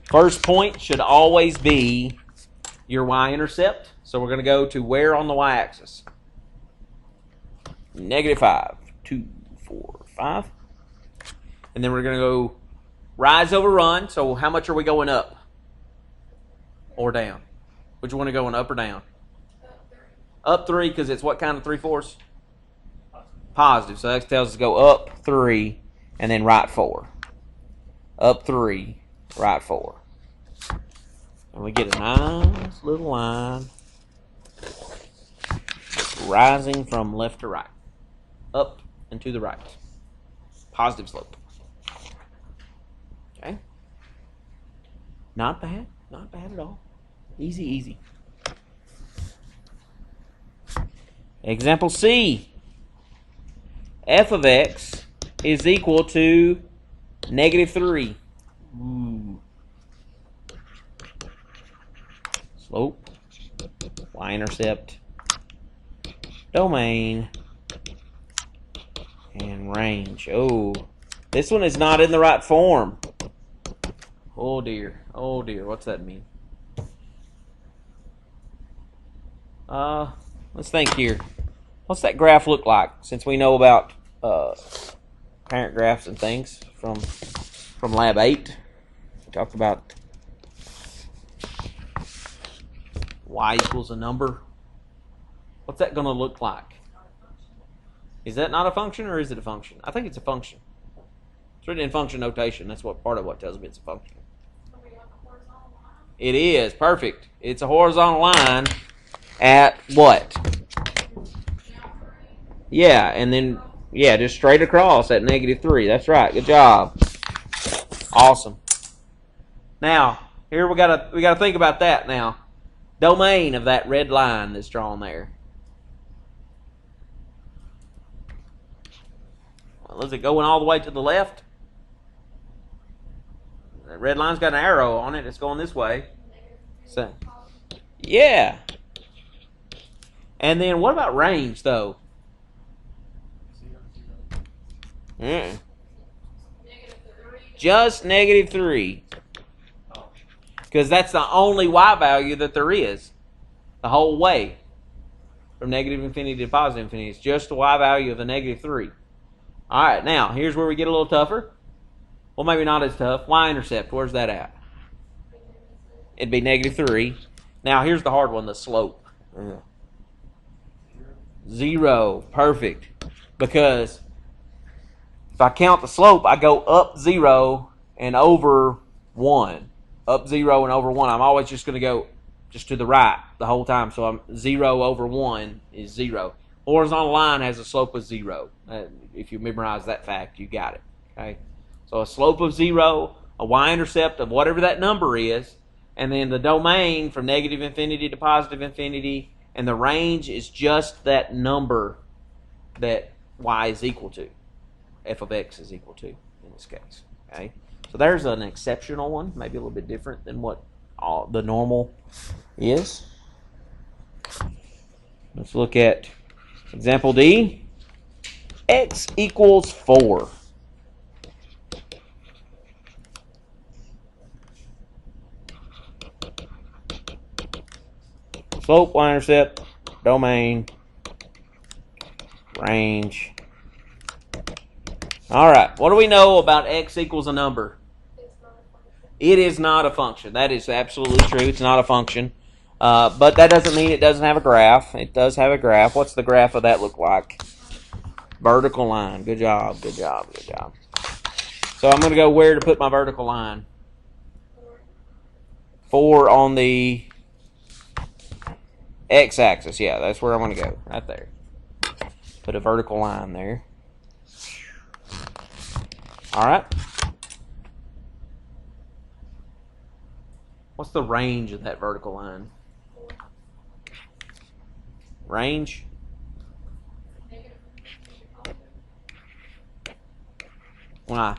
First point should always be your y-intercept. So we're going to go to where on the y-axis? -5, 2, 4, 5. And then we're going to go rise over run. So how much are we going up? Or down? Which one are going up or down? Up 3, because it's what kind of 3/4? Positive. So that tells us to go up 3 and then right 4. Up 3, right 4. And we get a nice little line rising from left to right. Up and to the right. Positive slope. Okay? Not bad. Not bad at all. Easy, easy. Example C. F of x is equal to -3. Ooh. Slope, y-intercept, domain, and range. Oh, this one is not in the right form. Oh dear, what's that mean? Let's think here. What's that graph look like? Since we know about parent graphs and things from Lab 8, we talked about y equals a number. What's that going to look like? Is that not a function, or is it a function? I think it's a function. It's written in function notation. That's what part of what tells me it's a function. It is. Perfect. It's a horizontal line at what? Yeah, and then, yeah, just straight across at -3. That's right. Good job. Awesome. Now, here we gotta think about that now. Domain of that red line that's drawn there. Well, is it going all the way to the left? That red line's got an arrow on it. It's going this way. So, yeah. And then what about range, though? Just -3. Because that's the only y value that there is. The whole way. From negative infinity to positive infinity. It's just the y value of the -3. Alright, now, here's where we get a little tougher. Well, maybe not as tough. Y-intercept, where's that at? It'd be -3. Now, here's the hard one, the slope. 0. Perfect. Because if I count the slope, I go up 0 and over 1. Up 0 and over 1. I'm always just going to go just to the right the whole time. So I'm 0 over 1 is 0. Horizontal line has a slope of 0. If you memorize that fact, you got it. Okay. So a slope of 0, a y-intercept of whatever that number is, and then the domain from negative infinity to positive infinity, and the range is just that number that y is equal to. F of x is equal to in this case. Okay. So there's an exceptional one, maybe a little bit different than what the normal is. Let's look at Example D, x equals 4. Slope, y-intercept, domain, range. All right, what do we know about x equals a number? It is not a function. That is absolutely true. It's not a function. But that doesn't mean it doesn't have a graph. It does have a graph. What's the graph of that look like? Vertical line. Good job, good job, good job. So I'm going to go where to put my vertical line? 4 on the x-axis. Yeah, that's where I'm going to go. Right there. Put a vertical line there. All right. What's the range of that vertical line? Range? Why?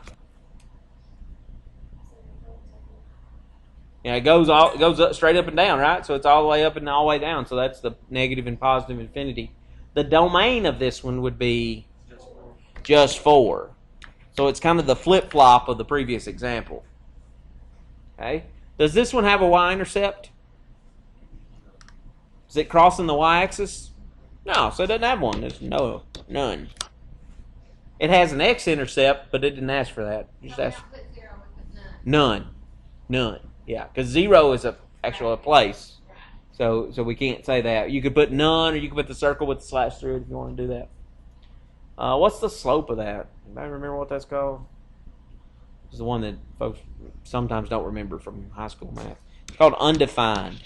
Yeah, it goes up, straight up and down, right? So it's all the way up and all the way down. So that's the negative and positive infinity. The domain of this one would be just 4. So it's kind of the flip-flop of the previous example. Okay? Does this one have a y-intercept? Is it crossing the y-axis? No, so it doesn't have one. There's none. It has an x-intercept, but it didn't ask for that. You just asked none. Yeah, because 0 is actually a place. So we can't say that. You could put none, or you could put the circle with the slash through it if you want to do that. What's the slope of that? Anybody remember what that's called? It's the one that folks sometimes don't remember from high school math. It's called undefined.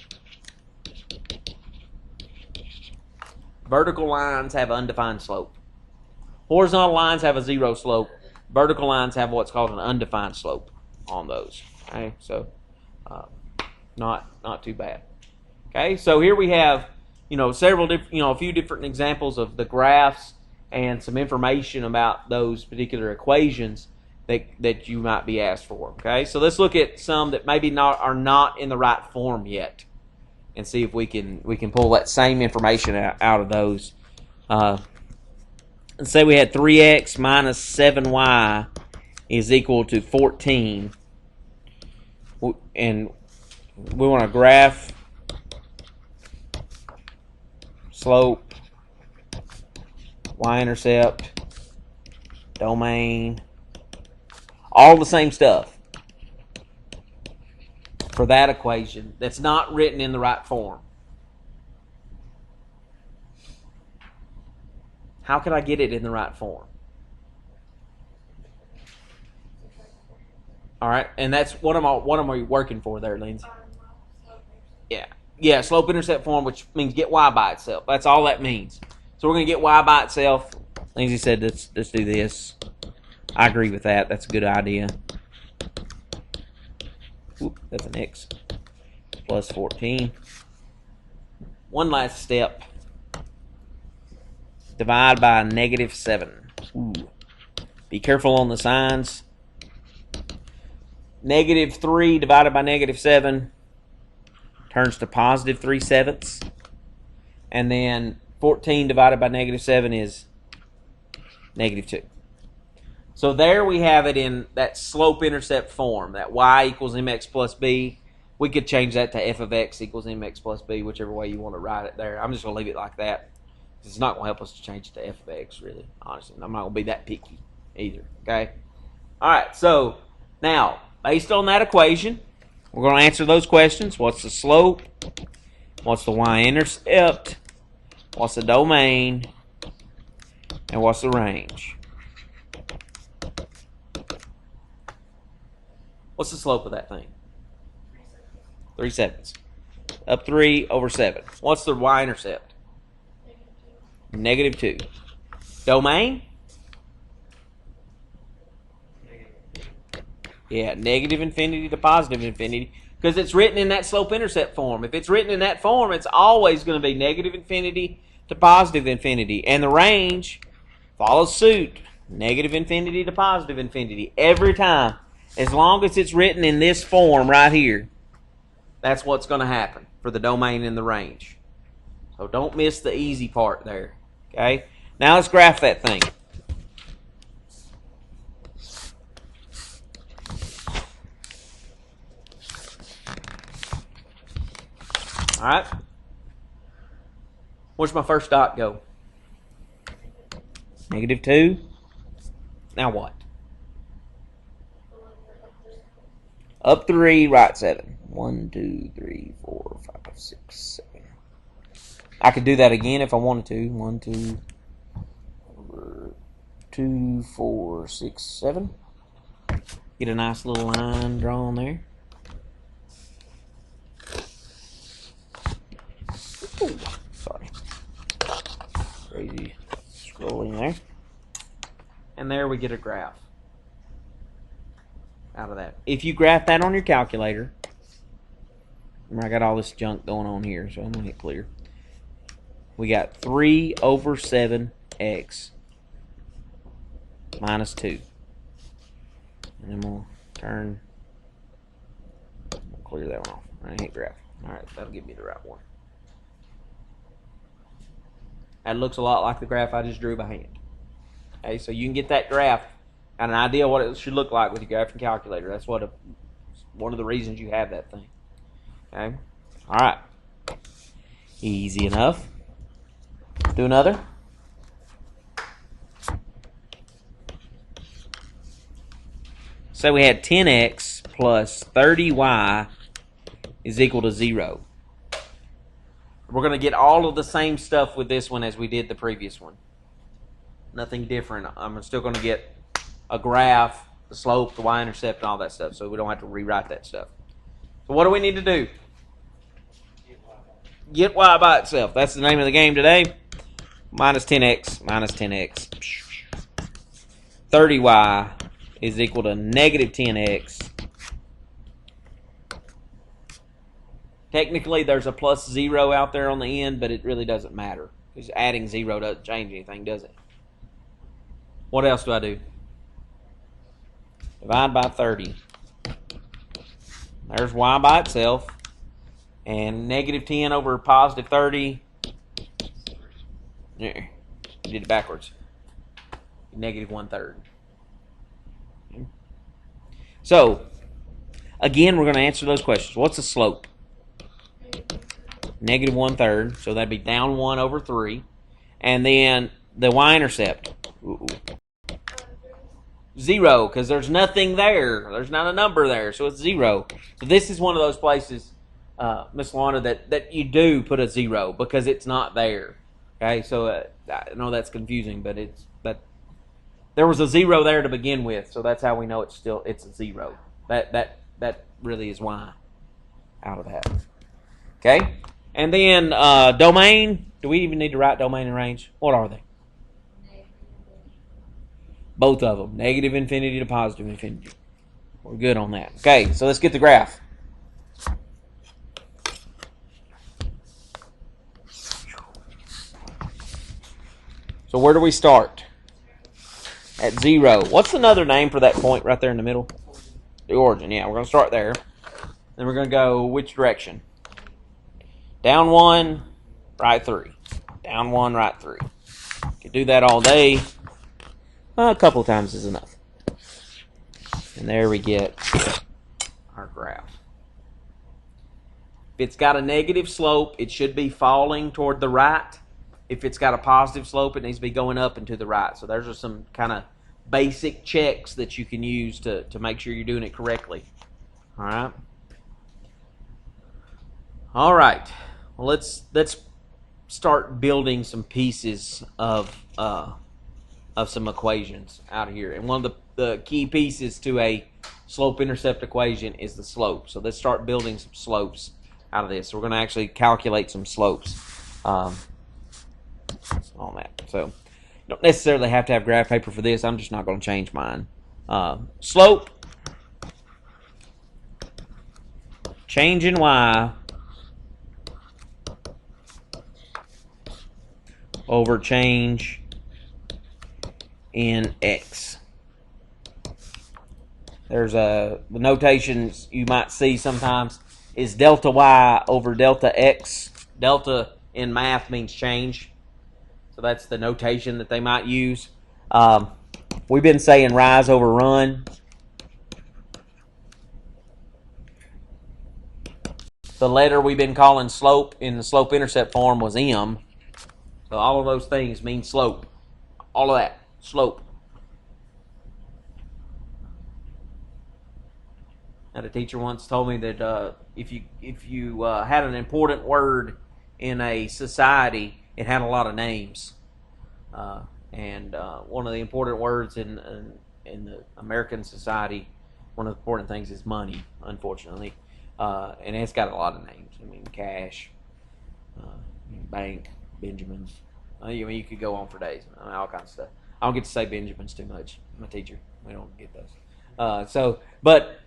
Vertical lines have undefined slope. Horizontal lines have a 0 slope. Vertical lines have what's called an undefined slope on those. Okay, so not too bad. Okay, so here we have several different a few different examples of the graphs and some information about those particular equations that you might be asked for. Okay, so let's look at some that maybe are not in the right form yet, and see if we can pull that same information out of those. Let's say we had 3x minus 7y is equal to 14, and we want to graph slope, y-intercept, domain, all the same stuff for that equation that's not written in the right form. How can I get it in the right form? All right, and that's what am I working for there, Lindsay? Yeah, slope intercept form, which means get y by itself. That's all that means. So we're going to get y by itself. Lindsay said, let's do this. I agree with that. That's a good idea. Oop, that's an x plus 14. One last step. Divide by negative 7. Ooh. Be careful on the signs. Negative 3 divided by negative 7 turns to positive 3/7. And then 14 divided by negative 7 is negative 2. So there we have it in that slope-intercept form, that y equals mx plus b. We could change that to f of x equals mx plus b, whichever way you want to write it there. I'm just going to leave it like that. It's not going to help us to change it to f of x, really, honestly. I'm not going to be that picky either, okay? All right, so now, based on that equation, we're going to answer those questions. What's the slope? What's the y-intercept? What's the domain? And what's the range? What's the slope of that thing? 3/7. Up 3 over 7. What's the y-intercept? Negative 2. Domain? Yeah, negative infinity to positive infinity, because it's written in that slope-intercept form. If it's written in that form, it's always going to be negative infinity to positive infinity. And the range follows suit. Negative infinity to positive infinity. Every time. As long as it's written in this form right here, that's what's going to happen for the domain and the range. So don't miss the easy part there. Okay, now let's graph that thing. All right. Where's my first dot go? -2. Now what? Up 3, right 7. 1, 2, 3, 4, 5, 6, 7. I could do that again if I wanted to. 1, 2, 2, 4, 6, 7. Get a nice little line drawn there. Ooh, sorry. Crazy scrolling there. And there we get a graph out of that. If you graph that on your calculator, I got all this junk going on here, so I'm going to hit clear. We got 3 over 7x minus 2. And then we'll clear that one off. I hit graph. Alright, that'll give me the right one. That looks a lot like the graph I just drew by hand. Okay, so you can get that graph and an idea what it should look like with your graphing calculator. That's one of the reasons you have that thing. Okay, all right, easy enough. Let's do another. So we had 10x plus 30y is equal to 0. We're going to get all of the same stuff with this one as we did the previous one. Nothing different. I'm still going to get a graph, the slope, the y-intercept, and all that stuff, so we don't have to rewrite that stuff. So what do we need to do? Get y by itself. That's the name of the game today. Minus 10x, minus 10x. 30y is equal to negative 10x. Technically, there's a plus 0 out there on the end, but it really doesn't matter. Because adding 0 doesn't change anything, does it? What else do I do? Divide by 30. There's y by itself. And negative 10 over positive 30. Yeah, you did it backwards. Negative 1/3. So, again, we're going to answer those questions. What's the slope? Negative 1/3. So that'd be down 1 over 3. And then the y-intercept. 0, because there's nothing there. There's not a number there, so it's 0. So this is one of those places, Miss Lana, that you do put a 0 because it's not there. Okay, so I know that's confusing, but there was a 0 there to begin with, so that's how we know it's a 0. That really is why out of that. Okay, and then domain. Do we even need to write domain and range? What are they? Both of them, negative infinity to positive infinity. We're good on that. Okay, so let's get the graph. So where do we start? At 0. What's another name for that point right there in the middle? The origin, yeah. We're going to start there. Then we're going to go which direction? Down 1, right 3. Down 1, right 3. Could do that all day. A couple of times is enough. And there we get our graph. If it's got a negative slope, it should be falling toward the right. If it's got a positive slope, it needs to be going up and to the right. So there's just some kind of basic checks that you can use to make sure you're doing it correctly. All right. All right. Well, let's start building some pieces of some equations out of here. And one of the key pieces to a slope-intercept equation is the slope. So let's start building some slopes out of this. So we're going to actually calculate some slopes on that. So you don't necessarily have to have graph paper for this. I'm just not going to change mine. Slope, change in y over change in x. There's the notations you might see sometimes is delta y over delta x. Delta in math means change. So that's the notation that they might use. We've been saying rise over run. The letter we've been calling slope in the slope-intercept form was M. So all of those things mean slope. All of that, slope. Now, the teacher once told me that if you had an important word in a society, it had a lot of names. And one of the important words in the American society, one of the important things is money, unfortunately. And it's got a lot of names. I mean, cash, bank, Benjamins. You could go on for days. All kinds of stuff. I don't get to say Benjamins too much. I'm a teacher. We don't get those. But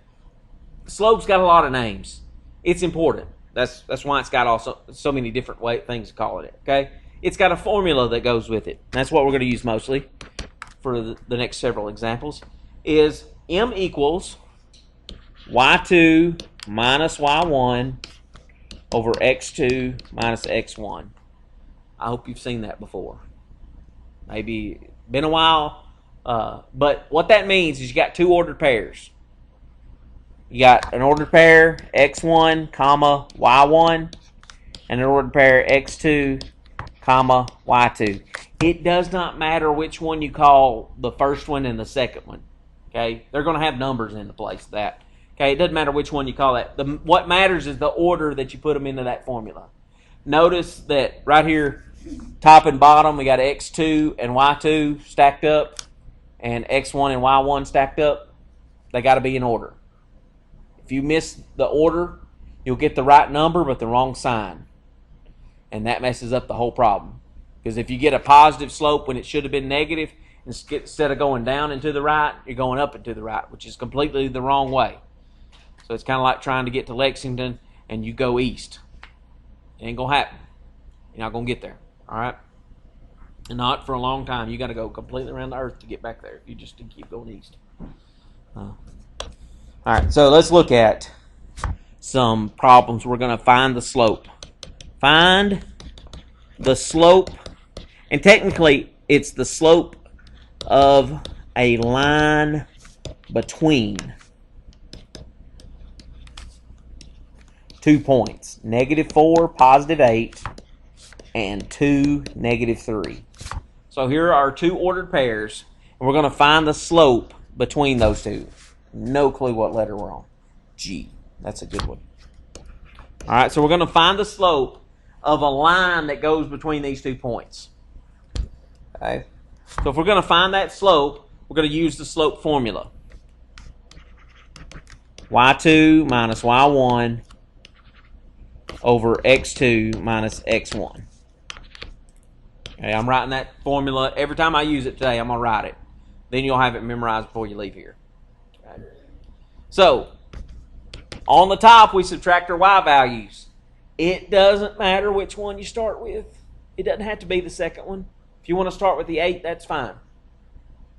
slope's got a lot of names. It's important. That's why it's got also so many different things to call it. Okay, it's got a formula that goes with it. That's what we're going to use mostly for the next several examples. Is M equals y2 minus y1 over x2 minus x1. I hope you've seen that before. Maybe been a while, but what that means is you got two ordered pairs. You got an ordered pair x1 comma y1 and an ordered pair x2 comma y2. It does not matter which one you call the first one and the second one. Okay, they're going to have numbers in the place of that. Okay, it doesn't matter which one you call that. What matters is the order that you put them into that formula. Notice that right here, top and bottom, we got x2 and y2 stacked up, and x1 and y1 stacked up. They got to be in order. If you miss the order, you'll get the right number but the wrong sign. And that messes up the whole problem. Because if you get a positive slope when it should have been negative, instead of going down and to the right, you're going up and to the right, which is completely the wrong way. So it's kind of like trying to get to Lexington and you go east. It ain't going to happen. You're not going to get there. All right? And not for a long time. You got to go completely around the earth to get back there if you just keep going east. All right, so let's look at some problems. We're going to find the slope. Find the slope. And technically, it's the slope of a line between 2 points. -4, +8, and 2, -3. So here are two ordered pairs, and we're going to find the slope between those two. No clue what letter we're on. G. That's a good one. All right, so we're going to find the slope of a line that goes between these 2 points. Okay. So if we're going to find that slope, we're going to use the slope formula. y2 minus y1 over x2 minus x1. Okay, I'm writing that formula. Every time I use it today, I'm going to write it. Then you'll have it memorized before you leave here. Okay. So, on the top, we subtract our y values. It doesn't matter which one you start with. It doesn't have to be the second one. If you want to start with the 8, that's fine.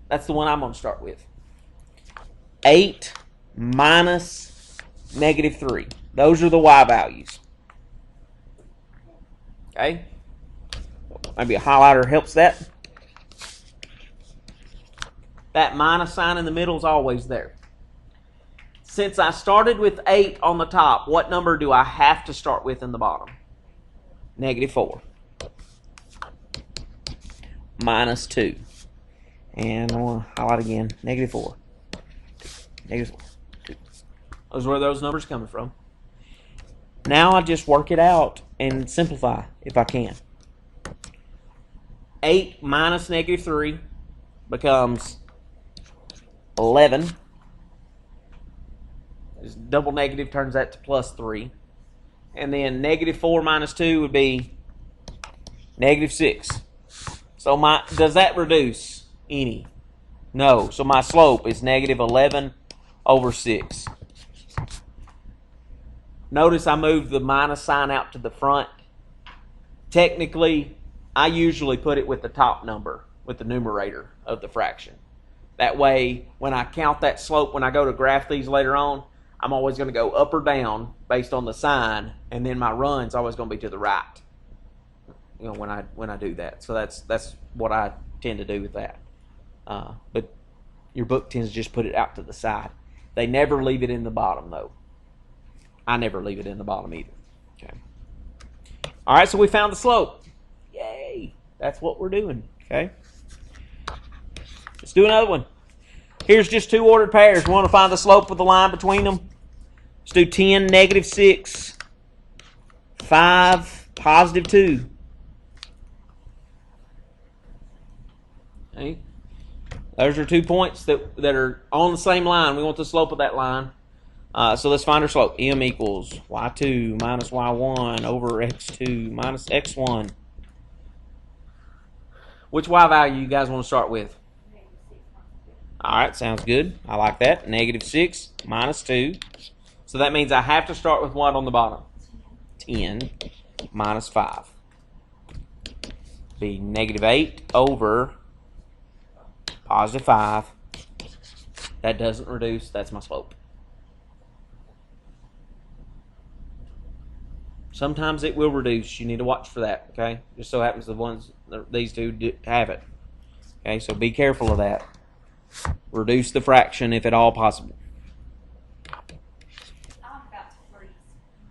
That's the one I'm going to start with. 8 minus -3. Those are the y values. Okay? Maybe a highlighter helps that. That minus sign in the middle is always there. Since I started with 8 on the top, what number do I have to start with in the bottom? -4. Minus 2. And I want to highlight again. -4. -4. 2. Those are where those numbers are coming from. Now I just work it out and simplify if I can. 8 minus -3 becomes 11. Double negative turns that to +3. And then -4 minus 2 would be -6. So does that reduce any? No. So my slope is -11 over 6. Notice I moved the minus sign out to the front. Technically, I usually put it with the top number, with the numerator of the fraction. That way, when I count that slope, when I go to graph these later on, I'm always going to go up or down based on the sign, and then my run's always going to be to the right. when I do that. So that's what I tend to do with that. But your book tends to just put it out to the side. They never leave it in the bottom though. I never leave it in the bottom either. Okay. All right, so we found the slope. Yay! That's what we're doing. Okay. Let's do another one. Here's just two ordered pairs. We want to find the slope with the line between them. Let's do 10, -6, 5, +2. Okay. Those are 2 points that are on the same line. We want the slope of that line. So let's find our slope. M equals y2 minus y1 over x2 minus x1. Which y value you guys want to start with? All right, sounds good. I like that. -6 minus 2. So that means I have to start with what on the bottom? 10 minus 5. Be -8 over +5. That doesn't reduce. That's my slope. Sometimes it will reduce. You need to watch for that, okay? Just so happens these two have it. Okay, so be careful of that. Reduce the fraction if at all possible. I'm about to freeze.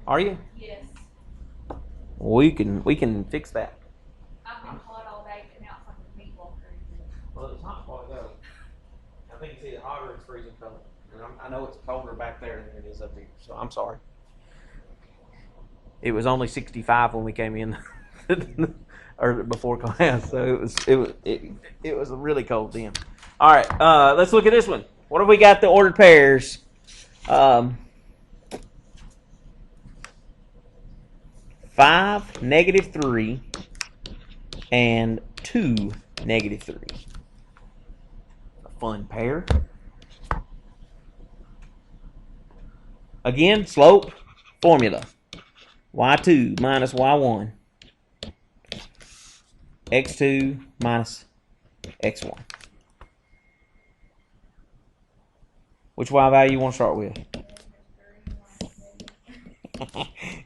Are you? Yes. We can fix that. I've been hot all day, but now it's like a meatball freeze. Well, it's hot while ago. I think it's either hotter or it's freezing colder. And I know it's colder back there than it is up here, so I'm sorry. It was only 65 when we came in, or before class, so it was really cold then. All right, let's look at this one. What have we got? The ordered pairs. 5, -3, and 2, -3. A fun pair. Again, slope formula. y2 minus y1. x2 minus x1. Which y value you want to start with?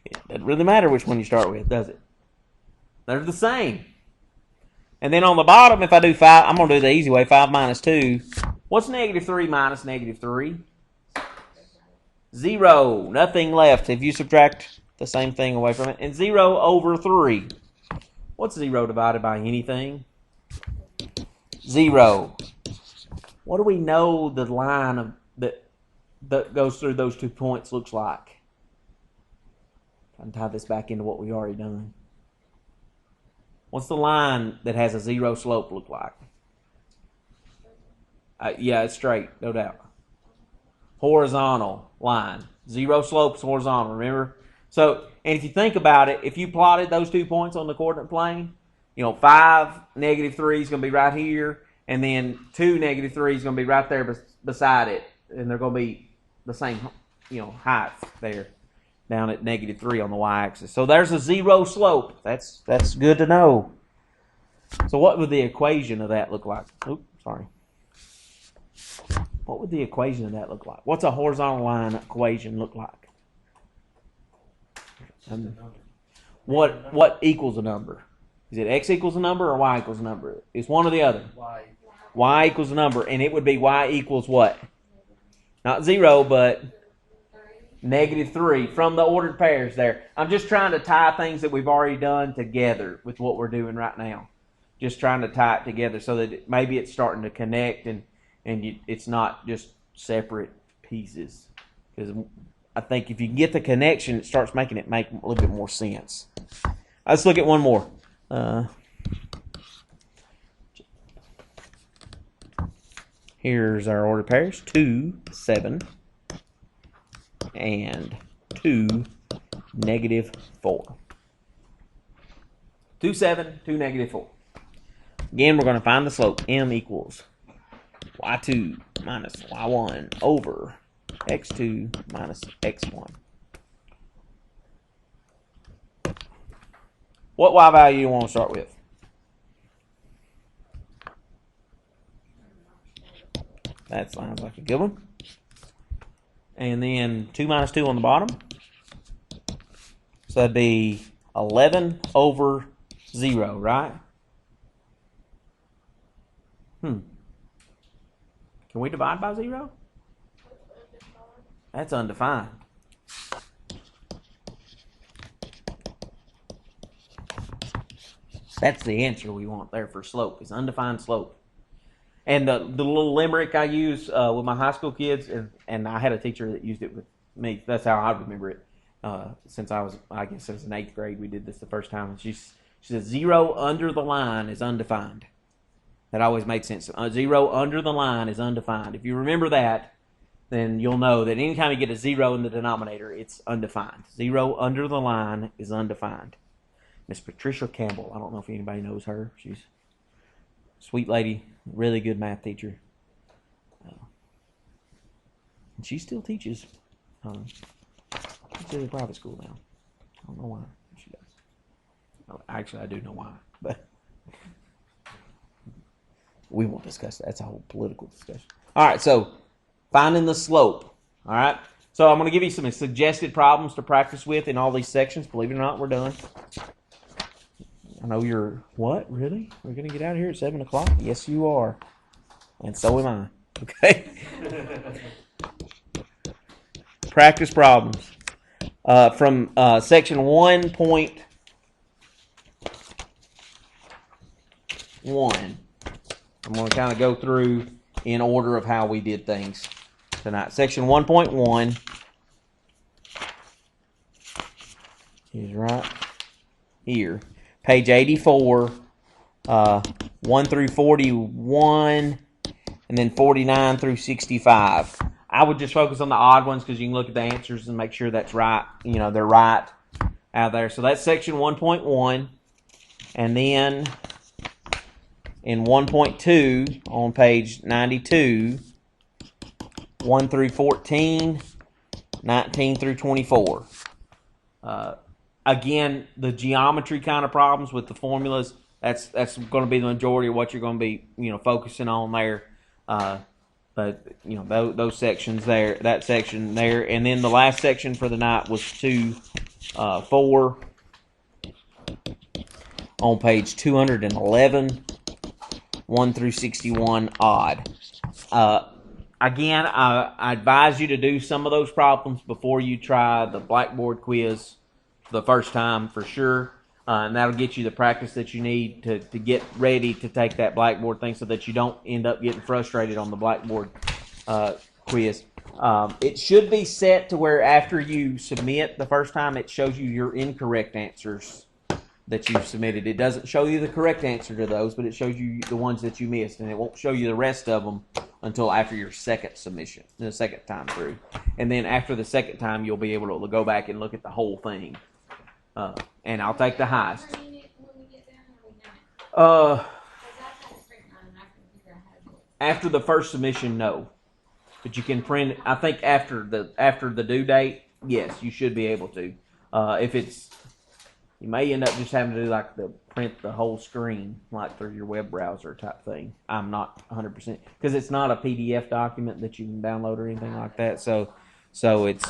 It doesn't really matter which one you start with, does it? They're the same. And then on the bottom, if I do 5, I'm going to do the easy way, 5 minus 2. What's -3 minus -3? 0. Nothing left if you subtract the same thing away from it. And 0 over 3. What's 0 divided by anything? 0. What do we know the line that goes through those 2 points looks like? I can tie this back into what we already done. What's the line that has a 0 slope look like? Yeah, it's straight, no doubt. Horizontal line. 0 slopes horizontal, remember? So, and if you think about it, if you plotted those 2 points on the coordinate plane, 5, -3 is going to be right here, and then 2, -3 is going to be right there beside it, and they're going to be the same, height there, down at -3 on the y-axis. So there's a 0 slope. That's good to know. So what would the equation of that look like? Oops, sorry. What would the equation of that look like? What's a horizontal line equation look like? What equals a number? Is it x equals a number or y equals a number? It's one or the other. Y equals a number, and it would be y equals what? Not 0, but -3 from the ordered pairs there. I'm just trying to tie things that we've already done together with what we're doing right now. Just trying to tie it together so that maybe it's starting to connect and it's not just separate pieces. Because I think if you get the connection, it starts making it make a little bit more sense. Let's look at one more. Here's our ordered pairs. 2, 7, and 2, -4. 2, 7, 2, -4. Again, we're going to find the slope. M equals y2 minus y1 over x2 minus x1. What y value do you want to start with? That sounds like a good one. And then 2 minus 2 on the bottom. So that'd be 11 over 0, right? Can we divide by 0? That's undefined. That's the answer we want there for slope, is undefined slope. And the little limerick I use with my high school kids, and I had a teacher that used it with me. That's how I remember it. Since I guess it was in 8th grade, we did this the first time. And she said, 0 under the line is undefined. That always made sense. 0 under the line is undefined. If you remember that, then you'll know that anytime you get a 0 in the denominator, it's undefined. 0 under the line is undefined. Miss Patricia Campbell. I don't know if anybody knows her. She's a sweet lady, really good math teacher. And she still teaches. She's in a private school now. I don't know why she does. Oh, actually, I do know why, but we won't discuss that. That's a whole political discussion. All right, so finding the slope. All right, so I'm going to give you some suggested problems to practice with in all these sections. Believe it or not, we're done. I know you're, what, really? We're going to get out of here at 7 o'clock? Yes, you are. And so am I. Okay? Practice problems. From section 1.1. I'm going to kind of go through in order of how we did things tonight. Section 1.1 is right here. Page 84, 1 through 41, and then 49 through 65. I would just focus on the odd ones because you can look at the answers and make sure that's right. You know, they're right out there. So that's section 1.1. And then in 1.2 on page 92, 1 through 14, 19 through 24. Again, the geometry kind of problems with the formulas, that's going to be the majority of what you're going to be, focusing on there. But, those sections there, that section there. And then the last section for the night was 4 on page 211, 1 through 61 odd. Again, I advise you to do some of those problems before you try the Blackboard quiz the first time for sure. And that'll get you the practice that you need to get ready to take that Blackboard thing so that you don't end up getting frustrated on the Blackboard quiz. It should be set to where after you submit the first time, it shows you your incorrect answers that you've submitted. It doesn't show you the correct answer to those, but it shows you the ones that you missed, and it won't show you the rest of them until after your second submission, the second time through. And then after the second time, you'll be able to go back and look at the whole thing. And I'll take the highest. After the first submission, no. But you can print it. I think after the due date, yes, you should be able to. If it's, you may end up just having to do like print the whole screen, like through your web browser type thing. I'm not 100% because it's not a PDF document that you can download or anything like that. So it's